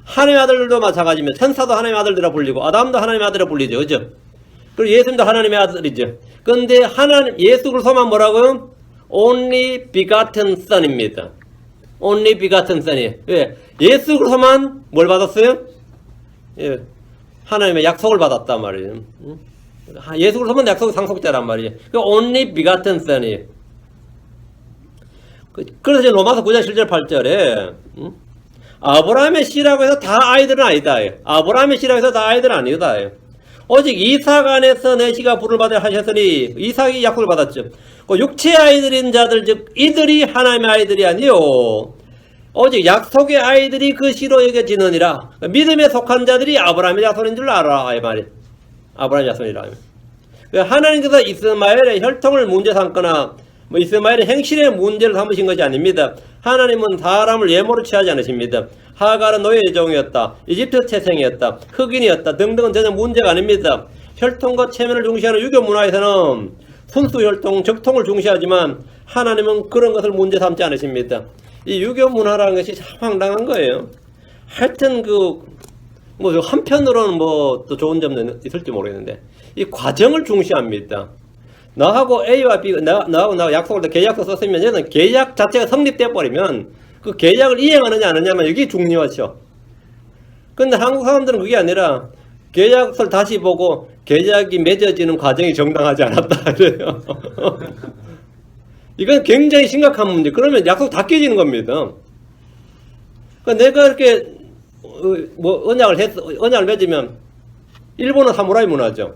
하나님의 아들들도 마찬가지입니다. 천사도 하나님의 아들들이라 불리고 아담도 하나님의 아들이라 불리죠. 그죠? 그리고 예수님도 하나님의 아들이죠. 그런데 예수 그리스도만 뭐라고요? only begotten son입니다. only begotten son이에요. 왜? 예수 그리스도만 뭘 받았어요? 예, 하나님의 약속을 받았단 말이에요. 예수 그리스도만 약속의 상속자란 말이에요. only begotten son이에요. 그래서 지금 로마서 9장 7절 8절에 아브라함의 씨라고 해서 다 아이들은 아니다. 아브라함의 씨라고 해서 다 아이들은 아니다. 오직 이삭 안에서 내 씨가 부름을 받으려 하셨으니 이삭이 약속을 받았죠. 육체의 아이들인 자들 즉 이들이 하나님의 아이들이 아니요 오직 약속의 아이들이 그 씨로 여겨지느니라. 믿음에 속한 자들이 아브라함의 자손인 줄 알아 이 말이. 아브라함의 자손이라. 하나님께서 이스마엘의 혈통을 문제 삼거나 이스마엘의 행실의 문제를 삼으신 것이 아닙니다. 하나님은 사람을 예모로 취하지 않으십니다. 하갈은 노예의 종이었다. 이집트 태생이었다. 흑인이었다. 등등은 전혀 문제가 아닙니다. 혈통과 체면을 중시하는 유교 문화에서는 순수혈통, 적통을 중시하지만 하나님은 그런 것을 문제 삼지 않으십니다. 이 유교 문화라는 것이 참 황당한 거예요. 하여튼 뭐 한편으로는 뭐 또 좋은 점도 있을지 모르겠는데 이 과정을 중시합니다. 나하고 A와 B, 나하고 약속을 계약서 썼으면 얘는 계약 자체가 성립돼 버리면 그 계약을 이행하느냐 안 하느냐만 여기 중요하죠. 근데 한국 사람들은 그게 아니라 계약서를 다시 보고 계약이 맺어지는 과정이 정당하지 않았다 그래요. 이건 굉장히 심각한 문제. 그러면 약속 다 깨지는 겁니다. 그러니까 내가 이렇게 뭐 언약을 맺으면 일본은 사무라이 문화죠.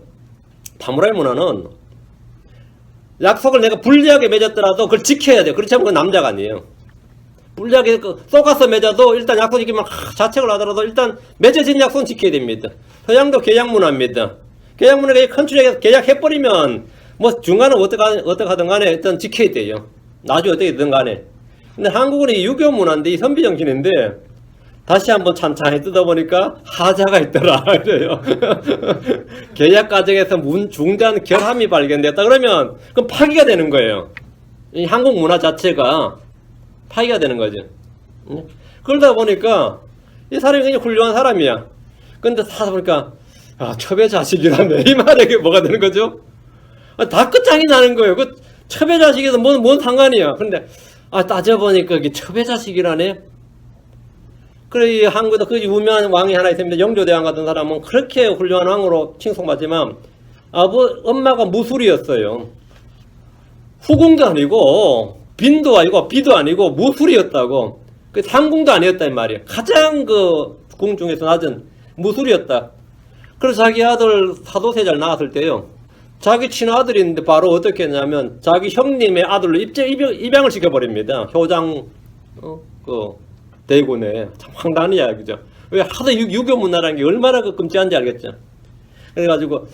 사무라이 문화는 약속을 내가 불리하게 맺었더라도 그걸 지켜야 돼요. 그렇지 않으면 그건 남자가 아니에요. 불리하게 쏘가서 맺어도 일단 약속 지키면 자책을 하더라도 일단 맺어진 약속은 지켜야 됩니다. 서양도 계약 문화입니다. 계약 문화가 컨트롤해서 계약해버리면 뭐 중간은 어떻게 하든 간에 일단 지켜야 돼요. 나중에 어떻게든 간에. 근데 한국은 이 유교 문화인데 이 선비 정신인데 다시 한번 찬찬히 뜯어보니까 하자가 있더라 이래요. 계약 과정에서 중단 결함이 발견됐다 그러면 그럼 파기가 되는 거예요. 이 한국 문화 자체가 파기가 되는 거죠. 그러다 보니까 이 사람이 굉장히 훌륭한 사람이야. 근데 사다 보니까 첩의 자식이라며 이 말에 뭐가 되는 거죠? 다 끝장이 나는 거예요. 그 첩의 자식에서 뭔 상관이야. 근데 따져보니까 이게 첩의 자식이라네. 그래 이 한국에도 그 유명한 왕이 하나 있습니다. 영조대왕 같은 사람은 그렇게 훌륭한 왕으로 칭송받지만 엄마가 무술이었어요. 후궁도 아니고 빈도 아니고 비도 아니고 무술이었다고. 그 상궁도 아니었다 이 말이에요. 가장 궁 중에서 낮은 무술이었다. 그래서 자기 아들 사도세자를 낳았을 때요. 자기 친아들인데 바로 어떻게 했냐면 자기 형님의 아들로 입양을 시켜버립니다. 효장 대군에. 참 황당한 이야기죠. 왜 하도 유교 문화라는 게 얼마나 끔찍한지 알겠죠. 그래가지고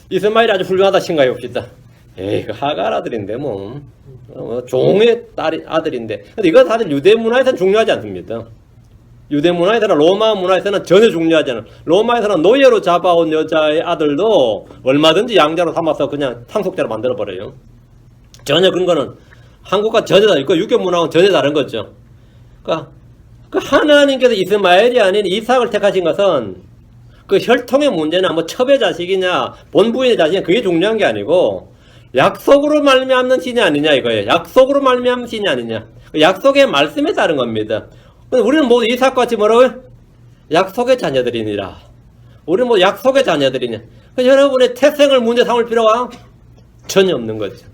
이스마일이 아주 훌륭하다 생각해 봅시다. 에이 그 하갈 아들인데 뭐 종의 아들인데. 근데 이거 다들 유대 문화에서는 중요하지 않습니다. 유대 문화에서는 로마 문화에서는 전혀 중요하지 않아요. 로마에서는 노예로 잡아온 여자의 아들도 얼마든지 양자로 삼아서 그냥 상속자로 만들어버려요. 전혀 그런 거는 한국과 전혀 다르고 유교 문화는 전혀 다른 거죠. 그러니까 그 하나님께서 이스마엘이 아닌 이삭을 택하신 것은 그 혈통의 문제나 뭐 첩의 자식이냐 본부인의 자식이냐 그게 중요한 게 아니고 약속으로 말미암는 신이 아니냐 이거예요. 약속으로 말미암는 신이 아니냐. 약속의 말씀에 따른 겁니다. 우리는 뭐 이삭같이 뭐라고요? 약속의 자녀들이니라. 우리는 뭐 약속의 자녀들이냐. 여러분의 태생을 문제 삼을 필요가 전혀 없는 거죠.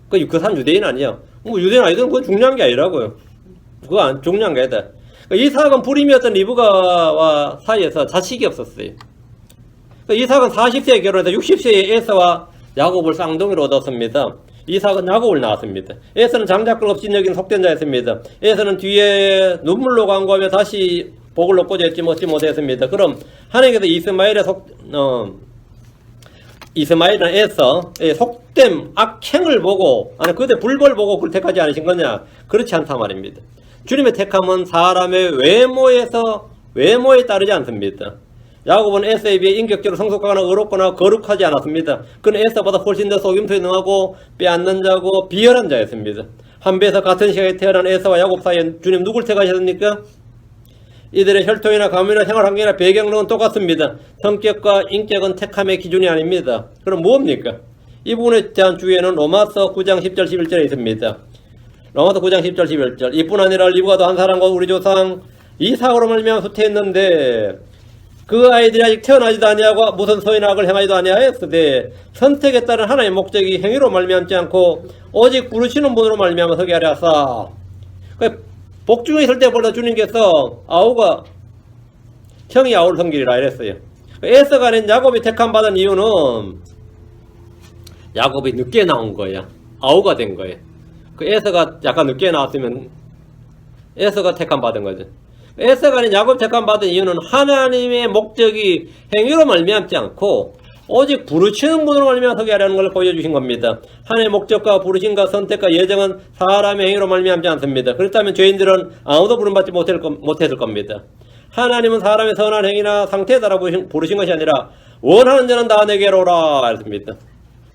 그 사람 유대인 아니야. 뭐 유대인 아니든 그건 중요한 게 아니라고요. 그거 중요한 게 아니다. 이삭은 불임이었던 리브가와 사이에서 자식이 없었어요. 이삭은 40세에 결혼해서 60세에 에서와 야곱을 쌍둥이로 얻었습니다. 이삭은 야곱을 낳았습니다. 에서는 장자권 없이 여긴 속된 자였습니다. 에서는 뒤에 눈물로 간구하며 다시 복을 얻고자 했지 못했습니다. 그럼 하나님께서 이스마엘은 에서의 속됨, 악행을 보고 그때 불벌 보고 그를 택하지 않으신 거냐? 그렇지 않다 말입니다. 주님의 택함은 사람의 외모에 따르지 않습니다. 야곱은 에서에 비해 인격적으로 성숙하거나 의롭거나 거룩하지 않았습니다. 그는 에서보다 훨씬 더 속임수에 능하고 빼앗는 자고 비열한 자였습니다. 한 배에서 같은 시각에 태어난 에서와 야곱 사이에 주님 누굴 택하셨습니까? 이들의 혈통이나 가문이나 생활 환경이나 배경은 똑같습니다. 성격과 인격은 택함의 기준이 아닙니다. 그럼 뭡니까? 이 부분에 대한 주의에는 로마서 9장 10절 11절에 있습니다. 로마서 9장 10절 11절 이뿐 아니라 리브가도 한 사람과 우리 조상 이삭으로 말미암아 후퇴했는데 그 아이들이 아직 태어나지도 아니하고 무슨 소이나 악을 행하지도 아니하였으되 선택에 따른 하나님의 목적이 행위로 말미암지 않고 오직 부르시는 분으로 말미암아 서게 하려 하사. 복중에 있을 때보다 주님께서 형이 아우를 섬기리라 이랬어요. 에서가 아닌 야곱이 택함 받은 이유는 야곱이 늦게 나온 거야. 아우가 된 거예요. 그 에서가 약간 늦게 나왔으면 에서가 택함 받은 거죠. 에서가 아닌 야곱 택함 받은 이유는 하나님의 목적이 행위로 말미암지 않고 오직 부르시는 분으로 말미암아 서게 하려는 걸 보여주신 겁니다. 하나님의 목적과 부르심과 선택과 예정은 사람의 행위로 말미암지 않습니다. 그렇다면 죄인들은 아무도 부름받지 못했을 겁니다. 하나님은 사람의 선한 행위나 상태에 따라 부르신 것이 아니라 원하는 자는 다 내게로 오라 했습니다.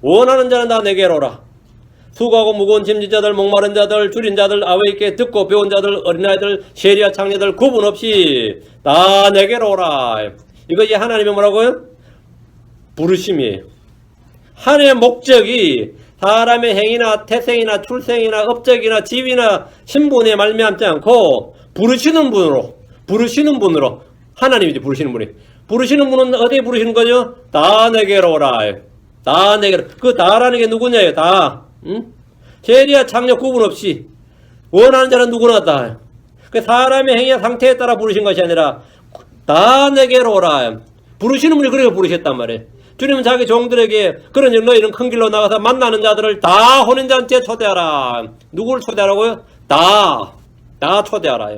원하는 자는 다 내게로 오라. 수고하고 무거운 짐진 자들, 목마른 자들, 줄인 자들, 아버지께 듣고 배운 자들, 어린아이들, 세리와 창녀들 구분 없이 다 내게로 오라. 이것이 하나님의 뭐라고요? 부르심이에요. 하나님의 목적이 사람의 행위나 태생이나 출생이나 업적이나 지위나 신분에 말미암지 않고 부르시는 분으로 하나님이 부르시는 분이. 부르시는 분은 어디에 부르시는 거죠? 다 내게로 오라. 다 내게로. 그 다라는 게 누구냐요? 다. 응? 세리와 창녀 구분 없이 원하는 자는 누구나 다. 그 사람의 행위와 상태에 따라 부르신 것이 아니라 다 내게로 오라. 부르시는 분이 그렇게 부르셨단 말이에요. 주님은 자기 종들에게 그런 너희는 큰 길로 나가서 만나는 자들을 다 혼인잔치에 초대하라. 누구를 초대하라고요? 다 초대하라.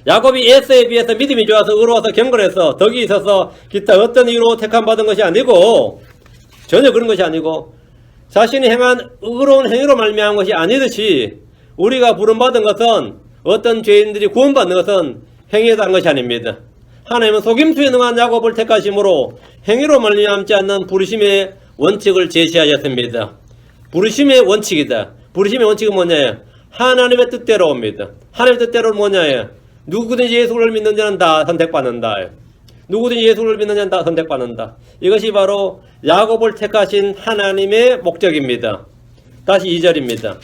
야곱이 에서에 비해서 믿음이 좋아서 의로워서 경건해서 덕이 있어서 기타 어떤 이유로 택함받은 것이 아니고, 전혀 그런 것이 아니고 자신이 행한 의로운 행위로 말미암은 것이 아니듯이 우리가 부름받은 것은, 어떤 죄인들이 구원받는 것은 행위에 따른 것이 아닙니다. 하나님은 속임수에 능한 야곱을 택하심으로 행위로 말미암지 않는 부르심의 원칙을 제시하셨습니다. 부르심의 원칙이다. 부르심의 원칙은 뭐냐요? 하나님의 뜻대로 옵니다. 하나님의 뜻대로는 뭐냐요? 누구든지 예수를 믿는 자는 다 선택받는다. 누구든지 예수를 믿는 자는 다 선택받는다. 이것이 바로 야곱을 택하신 하나님의 목적입니다. 다시 2절입니다.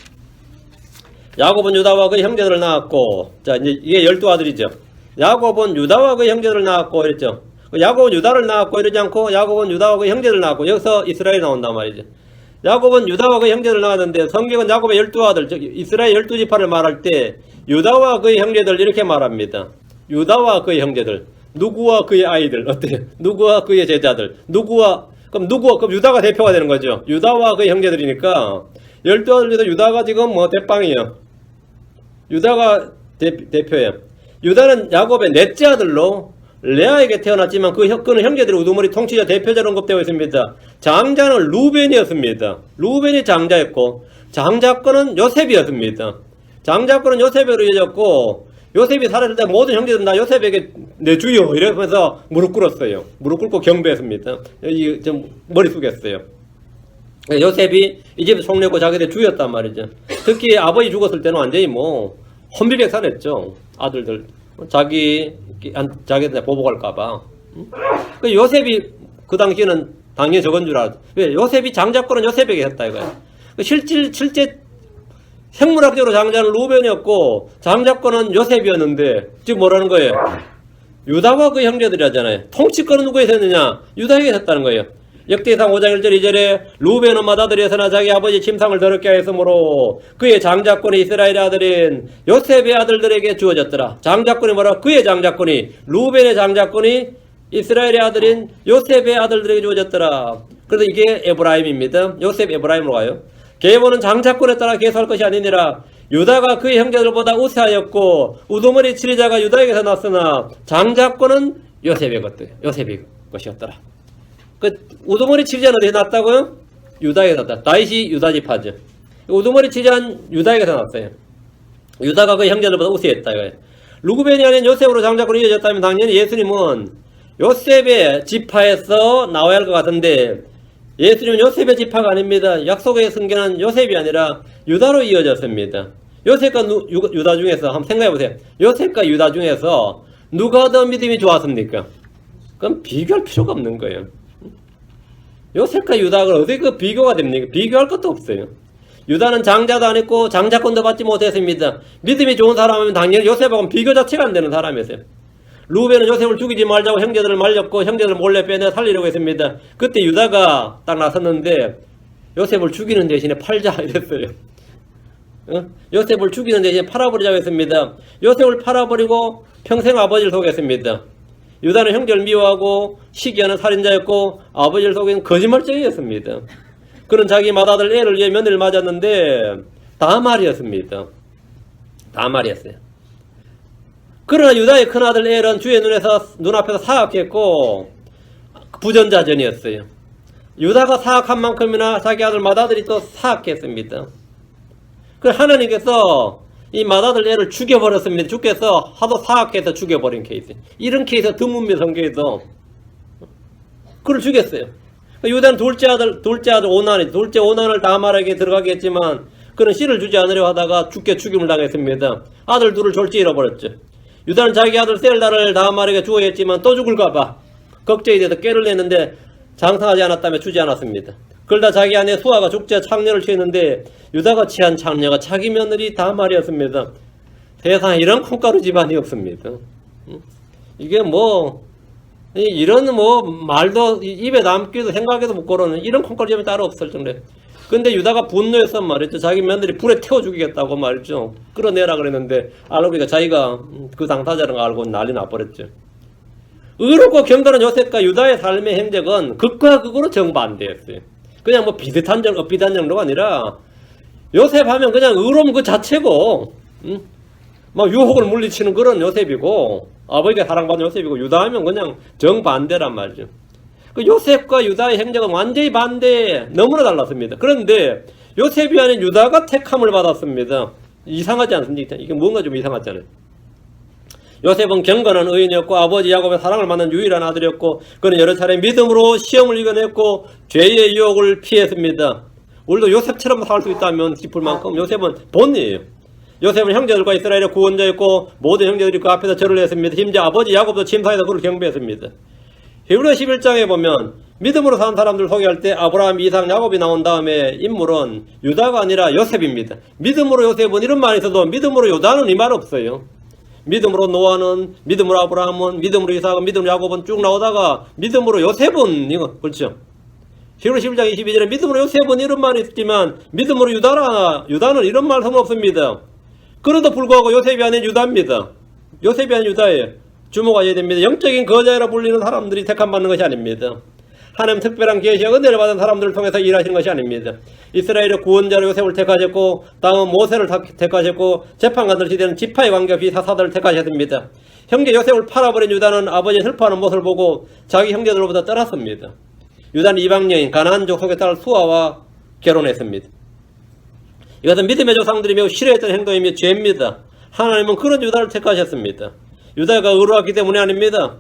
야곱은 유다와 그의 형제들을 낳았고, 자, 이제 이게 12아들이죠. 야곱은 유다와 그의 형제들을 낳았고 이랬죠. 야곱은 유다를 낳았고 이러지 않고 야곱은 유다와 그의 형제들을 낳았고, 여기서 이스라엘이 나온단 말이죠. 야곱은 유다와 그의 형제들을 낳았는데 성경은 야곱의 12아들, 즉 이스라엘 12지파를 말할 때 유다와 그의 형제들 이렇게 말합니다. 유다와 그의 형제들, 누구와 그의 아이들, 어때요? 누구와 그의 제자들, 그럼 유다가 대표가 되는 거죠. 유다와 그의 형제들이니까 12아들 중에서 유다가 지금 대빵이에요. 유다가 대표예요. 유다는 야곱의 넷째 아들로 레아에게 태어났지만 그는 형제들의 우두머리 통치자 대표자로 언급되어 있습니다. 장자는 루벤이었습니다. 루벤이 장자였고 장자권은 요셉이었습니다. 장자권은 요셉으로 이어졌고, 요셉이 살았을 때 모든 형제들은 다 요셉에게 내주요 이러면서 무릎 꿇었어요. 무릎 꿇고 경배했습니다. 좀 머리 숙였어요. 요셉이 이 집에 속내고 자기들 주였단 말이죠. 특히 아버지 죽었을 때는 완전히 혼비백산했죠. 아들들 자기한테 보복할까봐. 요셉이 그 당시에는 당연히 저건 줄 알았죠. 왜? 요셉이 장자권은 요셉에게 했다 이거야. 실제 생물학적으로 장자는 루벤이었고 장자권은 요셉이었는데 지금 뭐라는 거예요? 유다와 그 형제들이 하잖아요. 통치권은 누구에게 했느냐? 유다에게 했다는 거예요. 역대상 5장 1절 2절에 루벤은 맏아들이었으나 자기 아버지 침상을 더럽게 하였으므로 그의 장자권이 이스라엘의 아들인 요셉의 아들들에게 주어졌더라. 장자권이 뭐라? 그의 장자권이, 루벤의 장자권이 이스라엘의 아들인 요셉의 아들들에게 주어졌더라. 그래서 이게 에브라임입니다. 요셉 에브라임으로 가요. 계보는 장자권에 따라 계수할 것이 아니니라. 유다가 그의 형제들보다 우세하였고 우두머리 치리자가 유다에게서 났으나 장자권은 요셉의 것이었더라. 그 우두머리 치리자는 어디서 났다고요? 유다에게서 났다. 다윗이 유다 지파죠. 우두머리 치리자는 유다에게서 났어요. 유다가 그 형제들보다 우세했다 이거예요. 루벤이 아닌 요셉으로 장자권이 이어졌다면 당연히 예수님은 요셉의 지파에서 나와야 할 것 같은데, 예수님은 요셉의 지파가 아닙니다. 약속의 성경은 요셉이 아니라 유다로 이어졌습니다. 요셉과 유다 중에서 한번 생각해 보세요. 요셉과 유다 중에서 누가 더 믿음이 좋았습니까? 그럼 비교할 필요가 없는 거예요. 요셉과 유다가 어떻게 그 비교가 됩니까? 비교할 것도 없어요. 유다는 장자도 안 했고 장자권도 받지 못했습니다. 믿음이 좋은 사람이면 당연히 요셉하고는 비교 자체가 안 되는 사람이었어요. 루벤은 요셉을 죽이지 말자고 형제들을 말렸고 형제들을 몰래 빼내 살리려고 했습니다. 그때 유다가 딱 나섰는데 요셉을 죽이는 대신에 팔자 이랬어요. 요셉을 죽이는 대신에 팔아버리자고 했습니다. 요셉을 팔아버리고 평생 아버지를 속였습니다. 유다는 형제를 미워하고 시기하는 살인자였고 아버지를 속인 거짓말쟁이였습니다. 그는 자기 맏아들 애를 위해 며느리를 맞았는데 다 말이었습니다. 다 말이었어요. 그러나 유다의 큰아들 엘은 주의 눈앞에서 사악했고 부전자전이었어요. 유다가 사악한 만큼이나 자기 아들 맏아들이 또 사악했습니다. 그래서 하나님께서 이 맏아들 엘을 죽여버렸습니다. 주께서 하도 사악해서 죽여버린 케이스. 이런 케이스가 드뭅니다. 성경에서. 그를 죽였어요. 유다는 둘째 아들 오난이, 둘째 오난을 다말에게 들어가게 했지만 그는 씨를 주지 않으려 하다가 죽게 죽임을 당했습니다. 아들 둘을 졸지 잃어버렸죠. 유다는 자기 아들 셀다를 다말에게 주어야 했지만 또 죽을까봐 걱정이 돼서 꾀를 냈는데 장사하지 않았다며 주지 않았습니다. 그러다 자기 아내 수아가 죽자 창녀를 취했는데 유다가 취한 창녀가 자기 며느리 다말이었습니다. 세상에 이런 콩가루 집안이 없습니다. 이게 뭐 이런 뭐 말도 입에 남기도 생각해도 못 고르는 이런 콩가루 집안이 따로 없을 정도에. 근데 유다가 분노해서 말했죠. 자기 며느리 불에 태워 죽이겠다고 말했죠. 끌어내라 그랬는데 알고 보니까 자기가 그 당사자라는 걸 알고 난리 나버렸죠. 의롭고 경건한 요셉과 유다의 삶의 행적은 극과 극으로 정반대였어요. 그냥 뭐 비슷한 정도가 아니라 요셉 하면 그냥 의로움 그 자체고 막 유혹을 물리치는 그런 요셉이고 아버지가 사랑받는 요셉이고 유다 하면 그냥 정반대란 말이죠. 그 요셉과 유다의 행적은 완전히 반대, 너무나 달랐습니다. 그런데 요셉이 아닌 유다가 택함을 받았습니다. 이상하지 않습니까? 이게 뭔가 좀 이상하잖아요. 요셉은 경건한 의인이었고 아버지 야곱의 사랑을 받는 유일한 아들이었고 그는 여러 차례 믿음으로 시험을 이겨냈고 죄의 유혹을 피했습니다. 우리도 요셉처럼 살 수 있다면 기쁠 만큼 요셉은 본이에요. 요셉은 형제들과 이스라엘의 구원자였고 모든 형제들이 그 앞에서 절을 했습니다. 심지어 아버지 야곱도 침사에서 그를 경배했습니다. 히브리 11장에 보면 믿음으로 산 사람들 소개할 때 아브라함, 이삭, 야곱이 나온 다음에 인물은 유다가 아니라 요셉입니다. 믿음으로 요셉은 이런 말이 있어도 믿음으로 유다는 이 말 없어요. 믿음으로 노아는, 믿음으로 아브라함은, 믿음으로 이삭은, 믿음으로 야곱은 쭉 나오다가 믿음으로 요셉은 이거 그렇죠. 히브리 11장 22절에 믿음으로 요셉은 이런 말이 있지만 믿음으로 유다는 이런 말 없습니다. 그래도 불구하고 요셉이 아닌 유다입니다. 요셉이 아닌 유다예요. 주목하셔야 됩니다. 영적인 거자라 불리는 사람들이 택함받는 것이 아닙니다. 하나님 특별한 계시와 은혜를 받은 사람들을 통해서 일하시는 것이 아닙니다. 이스라엘의 구원자로 요셉을 택하셨고 다음은 모세를 택하셨고 재판관들 시대는 지파에 관계없이 사사들을 택하셨습니다. 형제 요셉을 팔아버린 유다는 아버지의 슬퍼하는 모습을 보고 자기 형제들로부터 떠났습니다. 유다는 이방여인 가나안족 속의 딸 수아와 결혼했습니다. 이것은 믿음의 조상들이 매우 싫어했던 행동이며 죄입니다. 하나님은 그런 유다를 택하셨습니다. 유다가 의로웠기 때문이 아닙니다.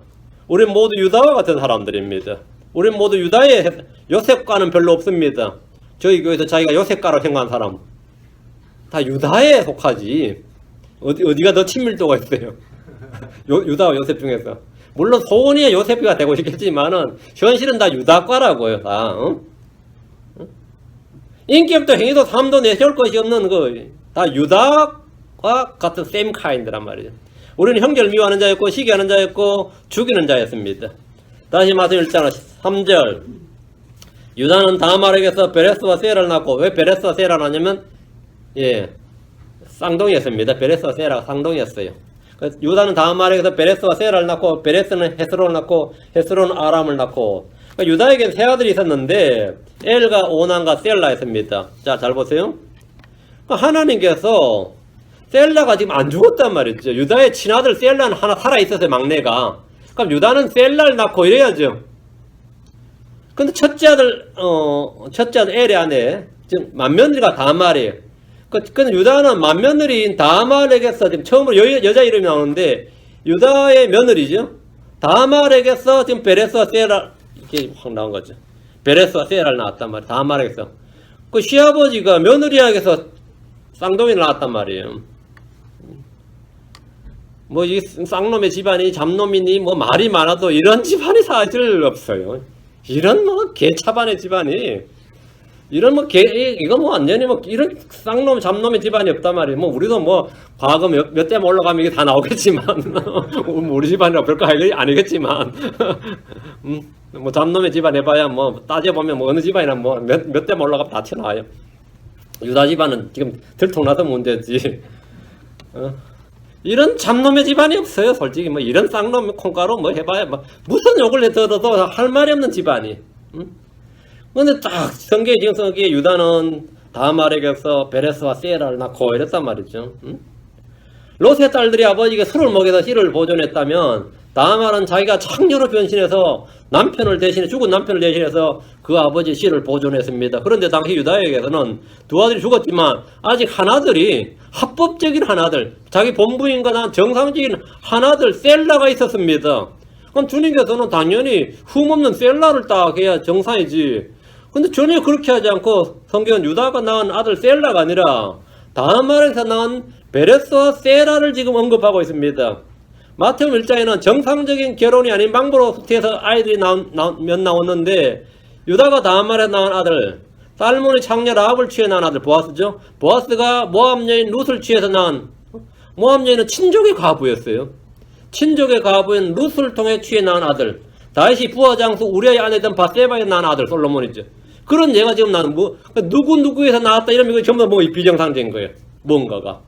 우린 모두 유다와 같은 사람들입니다. 우린 모두 유다의 요셉과는 별로 없습니다. 저희 교회에서 자기가 요셉과라고 생각한 사람 다 유다에 속하지 어디가 더 친밀도가 있어요. 유다와 요셉 중에서 물론 소원이 요셉이가 되고 싶겠지만은 현실은 다 유다과라고요. 다 인격도 행위도 삶도 내세울 것이 없는 다 유다과 같은 same kind란 말이죠. 우리는 형제를 미워하는 자였고 시기하는 자였고 죽이는 자였습니다. 다시 마태복음 1장 3절 유다는 다말에게서 베레스와 세라를 낳고 왜 베레스와 세라를 낳냐면 쌍둥이였습니다. 베레스와 세라가 쌍둥이였어요. 유다는 다말에게서 베레스와 세라를 낳고 베레스는 헤스론을 낳고 헤스론은 아람을 낳고 그러니까 유다에게는 세 아들이 있었는데 엘과 오난과 셀라였습니다. 자, 잘 보세요. 하나님께서 셀라가 지금 안 죽었단 말이죠. 유다의 친아들 셀라는 하나 살아있었어요. 막내가. 그럼 유다는 셀라를 낳고 이래야죠. 근데 첫째 아들 엘의 아내 지금 맏며느리가 다말이에요. 근데 유다는 맏며느리인 다말에게서 지금 처음으로 여자 이름이 나오는데 유다의 며느리죠. 다말에게서 지금 베레스와 세라 이게 확 나온 거죠. 베레스와 세라를 낳았단 말이에요. 다말에게서. 그 시아버지가 며느리에게서 쌍둥이를 낳았단 말이에요. 뭐 이 쌍놈의 집안이 잡놈이니 뭐 말이 많아도 이런 집안이 사실 없어요. 이런 뭐 개차반의 집안이 이런 뭐 이거 뭐 완전히 뭐 이런 쌍놈 잡놈의 집안이 없단 말이에요. 뭐 우리도 뭐 과거 몇 대만 올라가면 이게 다 나오겠지만 우리 집안이라 별거 아니겠지만 뭐 잡놈의 집안 해봐야 뭐 따져보면 뭐 어느 집안이나 뭐 몇 대만 올라가면 다 튀어나와요. 유다 집안은 지금 들통나서 문제지. 이런 잡놈의 집안이 없어요. 솔직히 뭐 이런 쌍놈 콩가루 뭐 해봐야 뭐 무슨 욕을 해들어도 할 말이 없는 집안이. 근데 딱 성경에 유다는 다말에게서 베레스와 세라를 낳고 이랬단 말이죠. 롯의 딸들이 아버지에게 술을 먹여서 씨를 보존했다면 다말은 자기가 창녀로 변신해서 죽은 남편을 대신해서 그 아버지의 씨를 보존했습니다. 그런데 당시 유다에게서는 두 아들이 죽었지만 아직 하나들이 합법적인 하나들, 자기 본부인과 정상적인 하나들 셀라가 있었습니다. 그럼 주님께서는 당연히 흠없는 셀라를 딱 해야 정상이지. 근데 전혀 그렇게 하지 않고 성경은 유다가 낳은 아들 셀라가 아니라 다말에서 낳은 베레스와 세라를 지금 언급하고 있습니다. 마태복음 1장에는 정상적인 결혼이 아닌 방법으로 후퇴해서 아이들이 나왔는데 유다가 다말에서 낳은 아들, 살몬이 창녀 라합을 취해 낳은 아들 보아스죠. 보아스가 모압 여인 룻을 취해서 낳은, 모압 여인은 친족의 과부였어요. 친족의 과부인 룻을 통해 취해 낳은 아들, 다윗이 부하 장수 우리아의 아내던 바세바에 낳은 아들 솔로몬이죠. 그런 얘가 지금 나는 누구에서 나왔다 이러면 이거 전부 다 비정상적인 거예요. 뭔가가.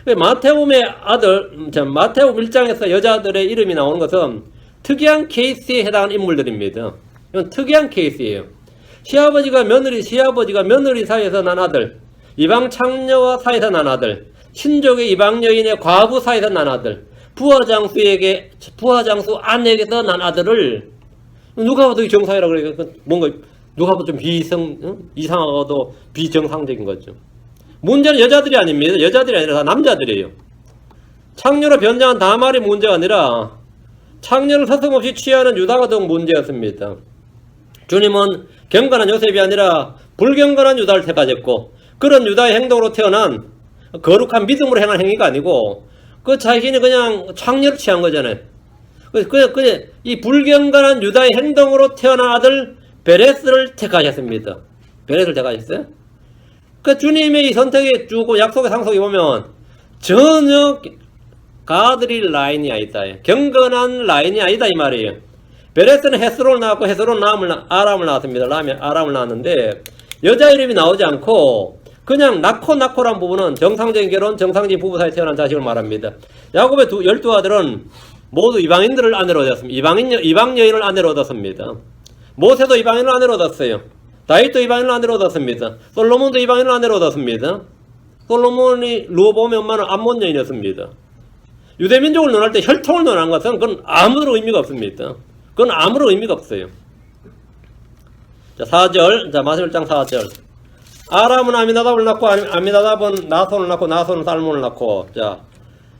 마태복음의 아들, 마태복음 1장에서 여자들의 이름이 나오는 것은 특이한 케이스에 해당하는 인물들입니다. 이건 특이한 케이스예요. 시아버지가 며느리 사이에서 난 아들, 이방 창녀와 사이에서 난 아들, 친족의 이방 여인의 과부 사이에서 난 아들, 부하장수 아내에게서 난 아들을 누가 봐도 정상이라고 그래요. 뭔가 누가 봐도 좀 이상하고도 비정상적인 거죠. 문제는 여자들이 아닙니다. 여자들이 아니라 다 남자들이에요. 창녀로 변장한 다말이 문제가 아니라 창녀를 서슴없이 취하는 유다가 더 문제였습니다. 주님은 경건한 요셉이 아니라 불경건한 유다를 택하셨고, 그런 유다의 행동으로 태어난 거룩한 믿음으로 행한 행위가 아니고 그 자신이 그냥 창녀를 취한 거잖아요. 이 불경건한 유다의 행동으로 태어난 아들 베레스를 택하셨습니다. 베레스를 택하셨어요? 그 주님의 이 선택에 주고 약속의 상속에 보면 전혀 가드릴 라인이 아니다. 경건한 라인이 아니다 이 말이에요. 베레스는 헤스론을 낳았고 헤스론 아람을 낳았습니다. 아람을 낳았는데 여자 이름이 나오지 않고 그냥 나코란 부분은 정상적인 결혼, 정상적인 부부 사이에 태어난 자식을 말합니다. 야곱의 12아들은 모두 이방인들을 아내로 얻었습니다. 이방 여인을 아내로 얻었습니다. 모세도 이방인을 아내로 얻었어요. 다윗도 이방인을 아내로 얻었습니다. 솔로몬도 이방인을 아내로 얻었습니다. 솔로몬이 르호보암의 엄마는 암몬 여인이었습니다. 유대민족을 논할 때 혈통을 논한 것은 그건 아무런 의미가 없습니다. 그건 아무런 의미가 없어요. 자, 4절. 자, 마태복음 1장 4절. 아람은 아미나답을 낳고 아미나답은 나손을 낳고 나손은 살몬을 낳고, 자,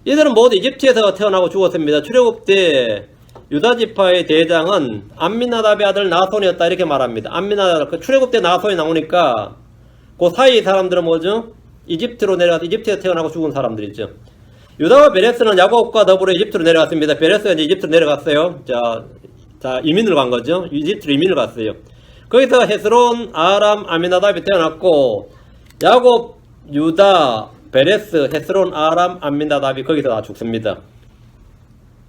이들은 모두 이집트에서 태어나고 죽었습니다. 출애굽 때 유다 지파의 대장은 암미나답의 아들 나손이었다 이렇게 말합니다. 암미나답, 그 출애굽 때 나손이 나오니까 그 사이 사람들은 뭐죠? 이집트로 내려가서 이집트에서 태어나고 죽은 사람들이죠. 유다와 베레스는 야곱과 더불어 이집트로 내려갔습니다. 베레스가 이제 이집트로 내려갔어요. 자, 이민을 간 거죠. 이집트로 이민을 갔어요. 거기서 헤스론, 아람, 아미나답이 태어났고, 야곱, 유다, 베레스, 헤스론, 아람, 아미나답이 거기서 다 죽습니다.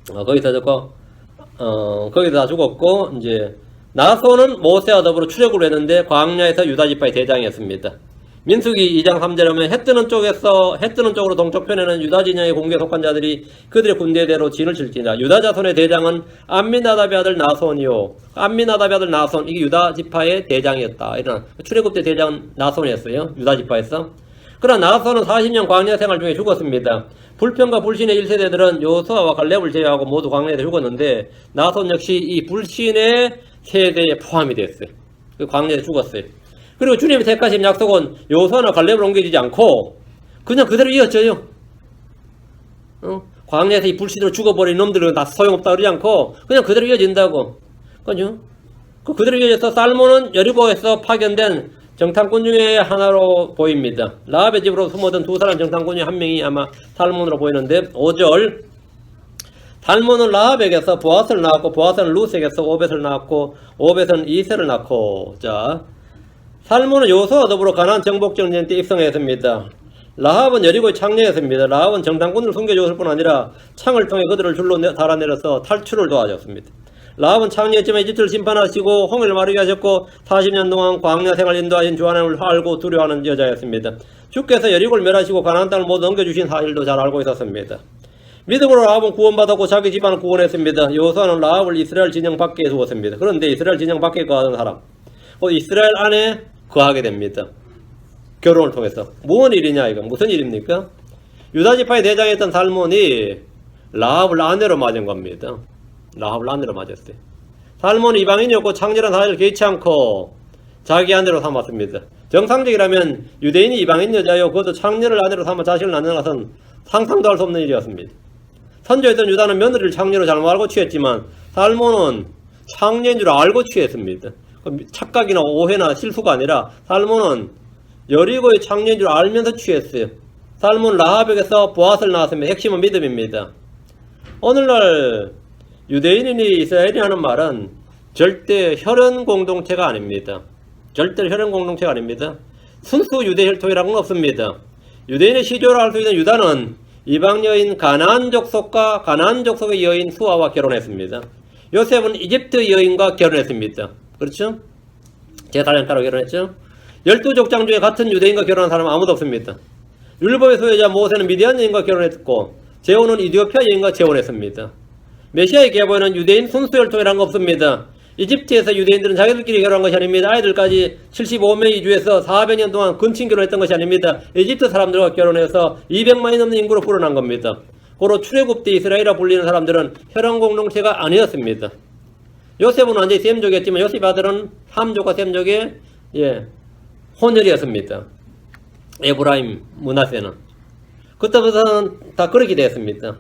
거기서 다 죽었고, 이제, 나손은 모세와 더불어 출애굽을 했는데, 광야에서 유다 지파의 대장이었습니다. 민수기 2장 3절에 보면 해 뜨는 쪽으로 동쪽편에는 유다 진영의 공개에 속한 자들이 그들의 군대대로 진을 칠지니라. 유다 자손의 대장은 암미나답의 아들 나손이요. 암미나답의 아들 나손, 이게 유다 지파의 대장이었다. 이런 출애굽 때 대장은 나손이었어요. 유다 지파에서. 그러나 나손은 40년 광야 생활 중에 죽었습니다. 불평과 불신의 1세대들은 여호수아와 갈렙을 제외하고 모두 광야에서 죽었는데 나손 역시 이 불신의 세대에 포함이 됐어요. 광야에서 죽었어요. 그리고 주님이 택하신 약속은 여호수아나 갈렙을 옮겨지지 않고 그냥 그대로 이어져요. 광야에서 이 불신으로 죽어버린 놈들은 다 소용없다 그러지 않고 그냥 그대로 이어진다고. 그대로 이어져서 살몬은 여리고에서 파견된 정탐꾼 중에 하나로 보입니다. 라합의 집으로 숨어든 두 사람 정탐꾼 중에 한 명이 아마 살몬으로 보이는데 5절 살몬은 라합에게서 보아스를 낳았고 보아스는 룻에게서 오벳을 낳았고 오벳은 이세를 낳고. 자, 살몬은 여호수아와 더불어 가나안 정복전쟁 때 입성했습니다. 라합은 여리고의 창녀였습니다. 라합은 정탐꾼을 숨겨주었을 뿐 아니라 창을 통해 그들을 줄로 달아내려서 탈출을 도와줬습니다. 라합은 창녀였지만 이집트를 심판하시고 홍해를 마르게 하셨고 40년 동안 광야 생활 인도하신 주 하나님을 알고 두려워하는 여자였습니다. 주께서 여리고를 멸하시고 가나안 땅을 모두 넘겨주신 사실도 잘 알고 있었습니다. 믿음으로 라합은 구원받았고 자기 집안을 구원했습니다. 여호수아는 라합을 이스라엘 진영 밖에 두었습니다. 그런데 이스라엘 진영 밖에 거하던 사람, 이스라엘 안에 거하게 됩니다. 결혼을 통해서. 무슨 일이냐 이거? 무슨 일입니까? 유다지파의 대장이었던 살몬이 라합을 아내로 맞은 겁니다. 라합을 아내로 맞았어요. 살몬이 이방인이었고 창렬한 사실을 개의치 않고 자기 아내로 삼았습니다. 정상적이라면 유대인이 이방인 여자요 그것도 창렬을 아내로 삼아 자식을 낳는 것은 상상도 할 수 없는 일이었습니다. 선조였던 유다는 며느리를 창녀로 잘못 알고 취했지만 살몬은 창녀인 줄 알고 취했습니다. 착각이나 오해나 실수가 아니라 살몬은 여리고의 창녀인 줄 알면서 취했어요. 살몬 라합에게서 보아스를 낳았습니다. 핵심은 믿음입니다. 오늘날 유대인이니 이스라엘이 하는 말은 절대 혈연 공동체가 아닙니다. 절대로 혈연 공동체가 아닙니다. 순수 유대 혈통이라는 건 없습니다. 유대인의 시조라 할 수 있는 유다는 이방 여인 가나안 족속과 가나안 족속의 여인 수아와 결혼했습니다. 요셉은 이집트 여인과 결혼했습니다. 그렇죠? 제4년 따로 결혼했죠? 12족장 중에 같은 유대인과 결혼한 사람은 아무도 없습니다. 율법의 소유자 모세는 미디안 여인과 결혼했고 제온은 이디오피아 여인과 재혼했습니다. 메시아의 계보에는 유대인 순수 혈통이라는 거 없습니다. 이집트에서 유대인들은 자기들끼리 결혼한 것이 아닙니다. 아이들까지 75명이 이주해서 400년 동안 근친 결혼했던 것이 아닙니다. 이집트 사람들과 결혼해서 200만이 넘는 인구로 불어난 겁니다. 고로 출애굽 때 이스라엘이라 불리는 사람들은 혈연 공동체가 아니었습니다. 요셉은 완전히 셈족이었지만 요셉 아들은 함족과 셈족의 혼혈이었습니다. 에브라임, 므낫세는. 그때부터는 다 그렇게 되었습니다.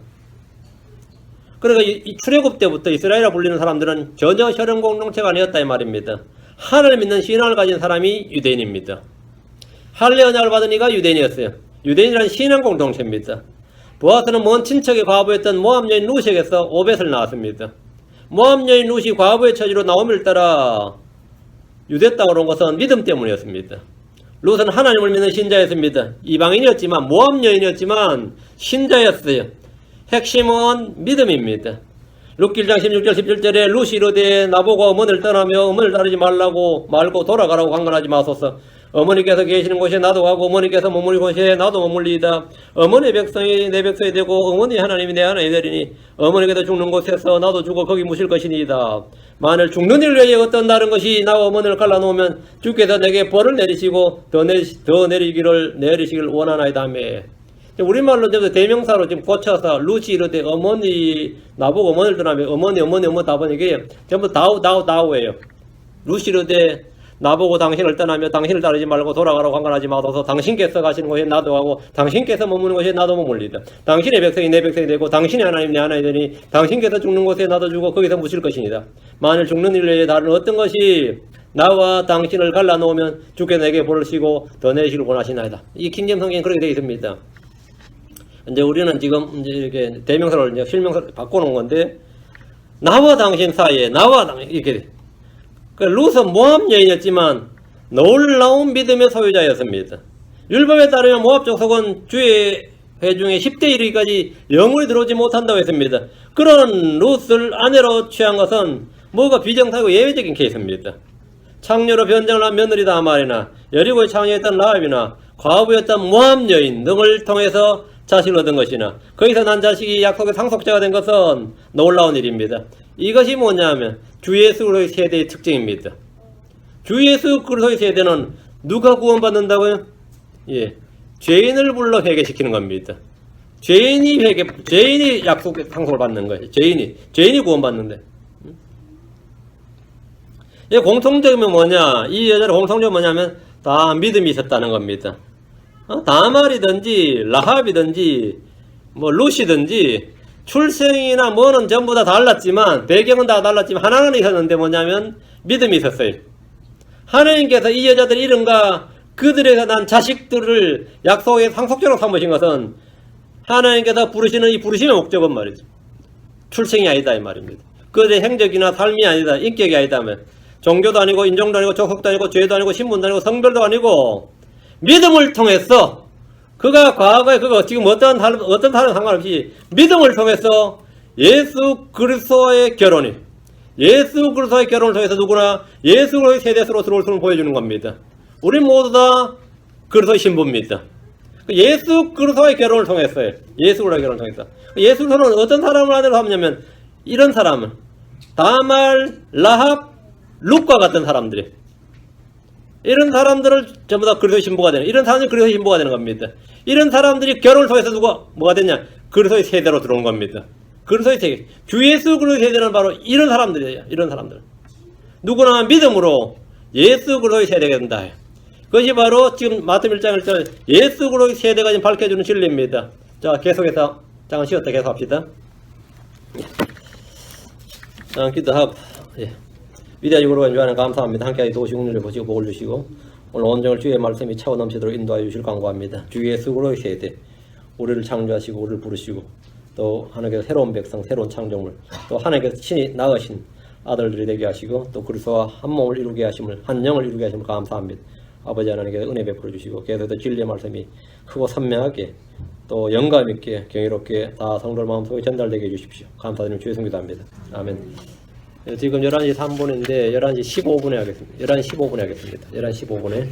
그러니까 이 출애굽 때부터 이스라엘이라 불리는 사람들은 전혀 혈연 공동체가 아니었다 이 말입니다. 하나님을 믿는 신앙을 가진 사람이 유대인입니다. 할례 언약을 받은 이가 유대인이었어요. 유대인이란 신앙 공동체입니다. 보아스는 먼 친척의 과부였던 모압 여인 루시에게서 오벳을 낳았습니다. 모압 여인 루시 과부의 처지로 나오미를 따라 유대 땅으로 온 것은 믿음 때문이었습니다. 룻은 하나님을 믿는 신자였습니다. 이방인이었지만 모압 여인이었지만 신자였어요. 핵심은 믿음입니다. 룻기 1장 16절 17절에 룻이 이르되 나보고 어머니를 떠나며 어머니를 따르지 말고 돌아가라고 강건하지 마소서. 어머니께서 계시는 곳에 나도 가고 어머니께서 머무는 곳에 나도 머물리이다. 어머니의 백성이 내 백성이 되고 어머니 하나님이 내 하나님이 되리니 어머니께서 죽는 곳에서 나도 죽어 거기 묻힐 것이니이다. 만일 죽는 일을 위해 어떤 다른 것이 나와 어머니를 갈라놓으면 주께서 내게 벌을 내리시고 더 내리시길 원하나이다 하며, 우리말로 대명사로 지금 고쳐서 룻이 이르되 어머니 나보고 어머니를 떠나며 어머니 다 보니 이게 전부 다우예요. 룻이 이르되 나보고 당신을 떠나며 당신을 따르지 말고 돌아가라고 강건하지 마소서. 당신께서 가시는 곳에 나도 가고 당신께서 머무는 곳에 나도 머물리다. 당신의 백성이 내 백성이 되고 당신의 하나님 내 하나님이 되니 당신께서 죽는 곳에 나도 죽어 거기서 묻힐 것이니다. 만일 죽는 일 외에 다른 어떤 것이 나와 당신을 갈라놓으면 주께 내게 벌을 시고 더 내시길 원하시나이다. 이 킹제임 성경에 그렇게 되어 있습니다. 이제 우리는 지금 이제 이렇게 대명사를 이제 실명사로 바꿔놓은 건데, 나와 당신 사이에 나와 당신 이렇게 돼. 룻은 모압 여인이었지만 놀라운 믿음의 소유자였습니다. 율법에 따르면 모압 족속은 주의 회중에 10대 1위까지 영원히 들어오지 못한다고 했습니다. 그런 룻을 아내로 취한 것은 뭐가 비정상이고 예외적인 케이스입니다. 창녀로 변장을 한 며느리다 말이나 여리고의 창녀였던 라합이나 과부였던 모압 여인 등을 통해서 자식을 얻은 것이나 거기서 난 자식이 약속의 상속자가 된 것은 놀라운 일입니다. 이것이 뭐냐면 주 예수 그리스도의 세대의 특징입니다. 주 예수 그리스도의 세대는 누가 구원받는다고요? 죄인을 불러 회개시키는 겁니다. 죄인이 약속의 상속을 받는 거예요. 죄인이 구원받는데. 공통점은 뭐냐? 이 여자의 공통점은 뭐냐면 다 믿음이 있었다는 겁니다. 다말이든지 라합이든지 룻이든지 출생이나 뭐는 전부 다 달랐지만, 배경은 다 달랐지만 하나는 있었는데 뭐냐면 믿음이 있었어요. 하나님께서 이 여자들의 이름과 그들에서 난 자식들을 약속의 상속자로 삼으신 것은 하나님께서 부르시는 이 부르심의 목적은 말이죠. 출생이 아니다 이 말입니다. 그들의 행적이나 삶이 아니다, 인격이 아니다. 종교도 아니고 인종도 아니고 족속도 아니고 죄도 아니고 신분도 아니고 성별도 아니고 믿음을 통해서, 그가 과거에 지금 어떤 사람 상관없이 믿음을 통해서 예수 그리스도의 결혼을 통해서 누구나 예수 그리스도의 세대수로 들어올 수를 보여주는 겁니다. 우리 모두 다 그리스도의 신부입니다. 예수 그리스도의 결혼을 통했어요. 예수 그리스도의 결혼을 통해서. 예수 그리스도는 어떤 사람을 아내로 삼냐면 이런 사람을 다말, 라합, 룻과 같은 사람들이, 이런 사람들을 전부 다 그리스도의 신부가 되는, 이런 사람들이 그리스도의 신부가 되는 겁니다. 이런 사람들이 결혼을 통해서 뭐가 됐냐? 그리스도의 세대로 들어온 겁니다. 그리스도의 세대. 주 예수 그리스도의 세대는 바로 이런 사람들이에요. 이런 사람들. 누구나 믿음으로 예수 그리스도의 세대가 된다. 그것이 바로 지금 마태복음 1장 1절 예수 그리스도의 세대가 지금 밝혀주는 진리입니다. 자, 계속해서 잠깐 쉬었다 계속합시다. 기도하고, 예. 위대하시고 인주하는 감사합니다. 함께 도시 운을 보시고 복을 주시고 오늘 온정을 주의 말씀이 차고 넘치도록 인도하여 주실 간구합니다. 주 예수 그리스도의 세대 우리를 창조하시고 우리를 부르시고 또 하나님께서 새로운 백성 새로운 창조물 또 하나님께서 친히 낳으신 아들들이 되게 하시고 또 그리스도와 한 몸을 이루게 하심을 한 영을 이루게 하심을 감사합니다. 아버지 하나님께서 은혜 베풀어 주시고 계속해서 진리의 말씀이 크고 선명하게 또 영감 있게 경이롭게 다 성도들 마음속에 전달되게 해주십시오. 감사드리며 주의 성기도 합니다. 아멘. 지금 11시 3분인데 11시 15분에 하겠습니다. 11시 15분에 하겠습니다. 11시 15분에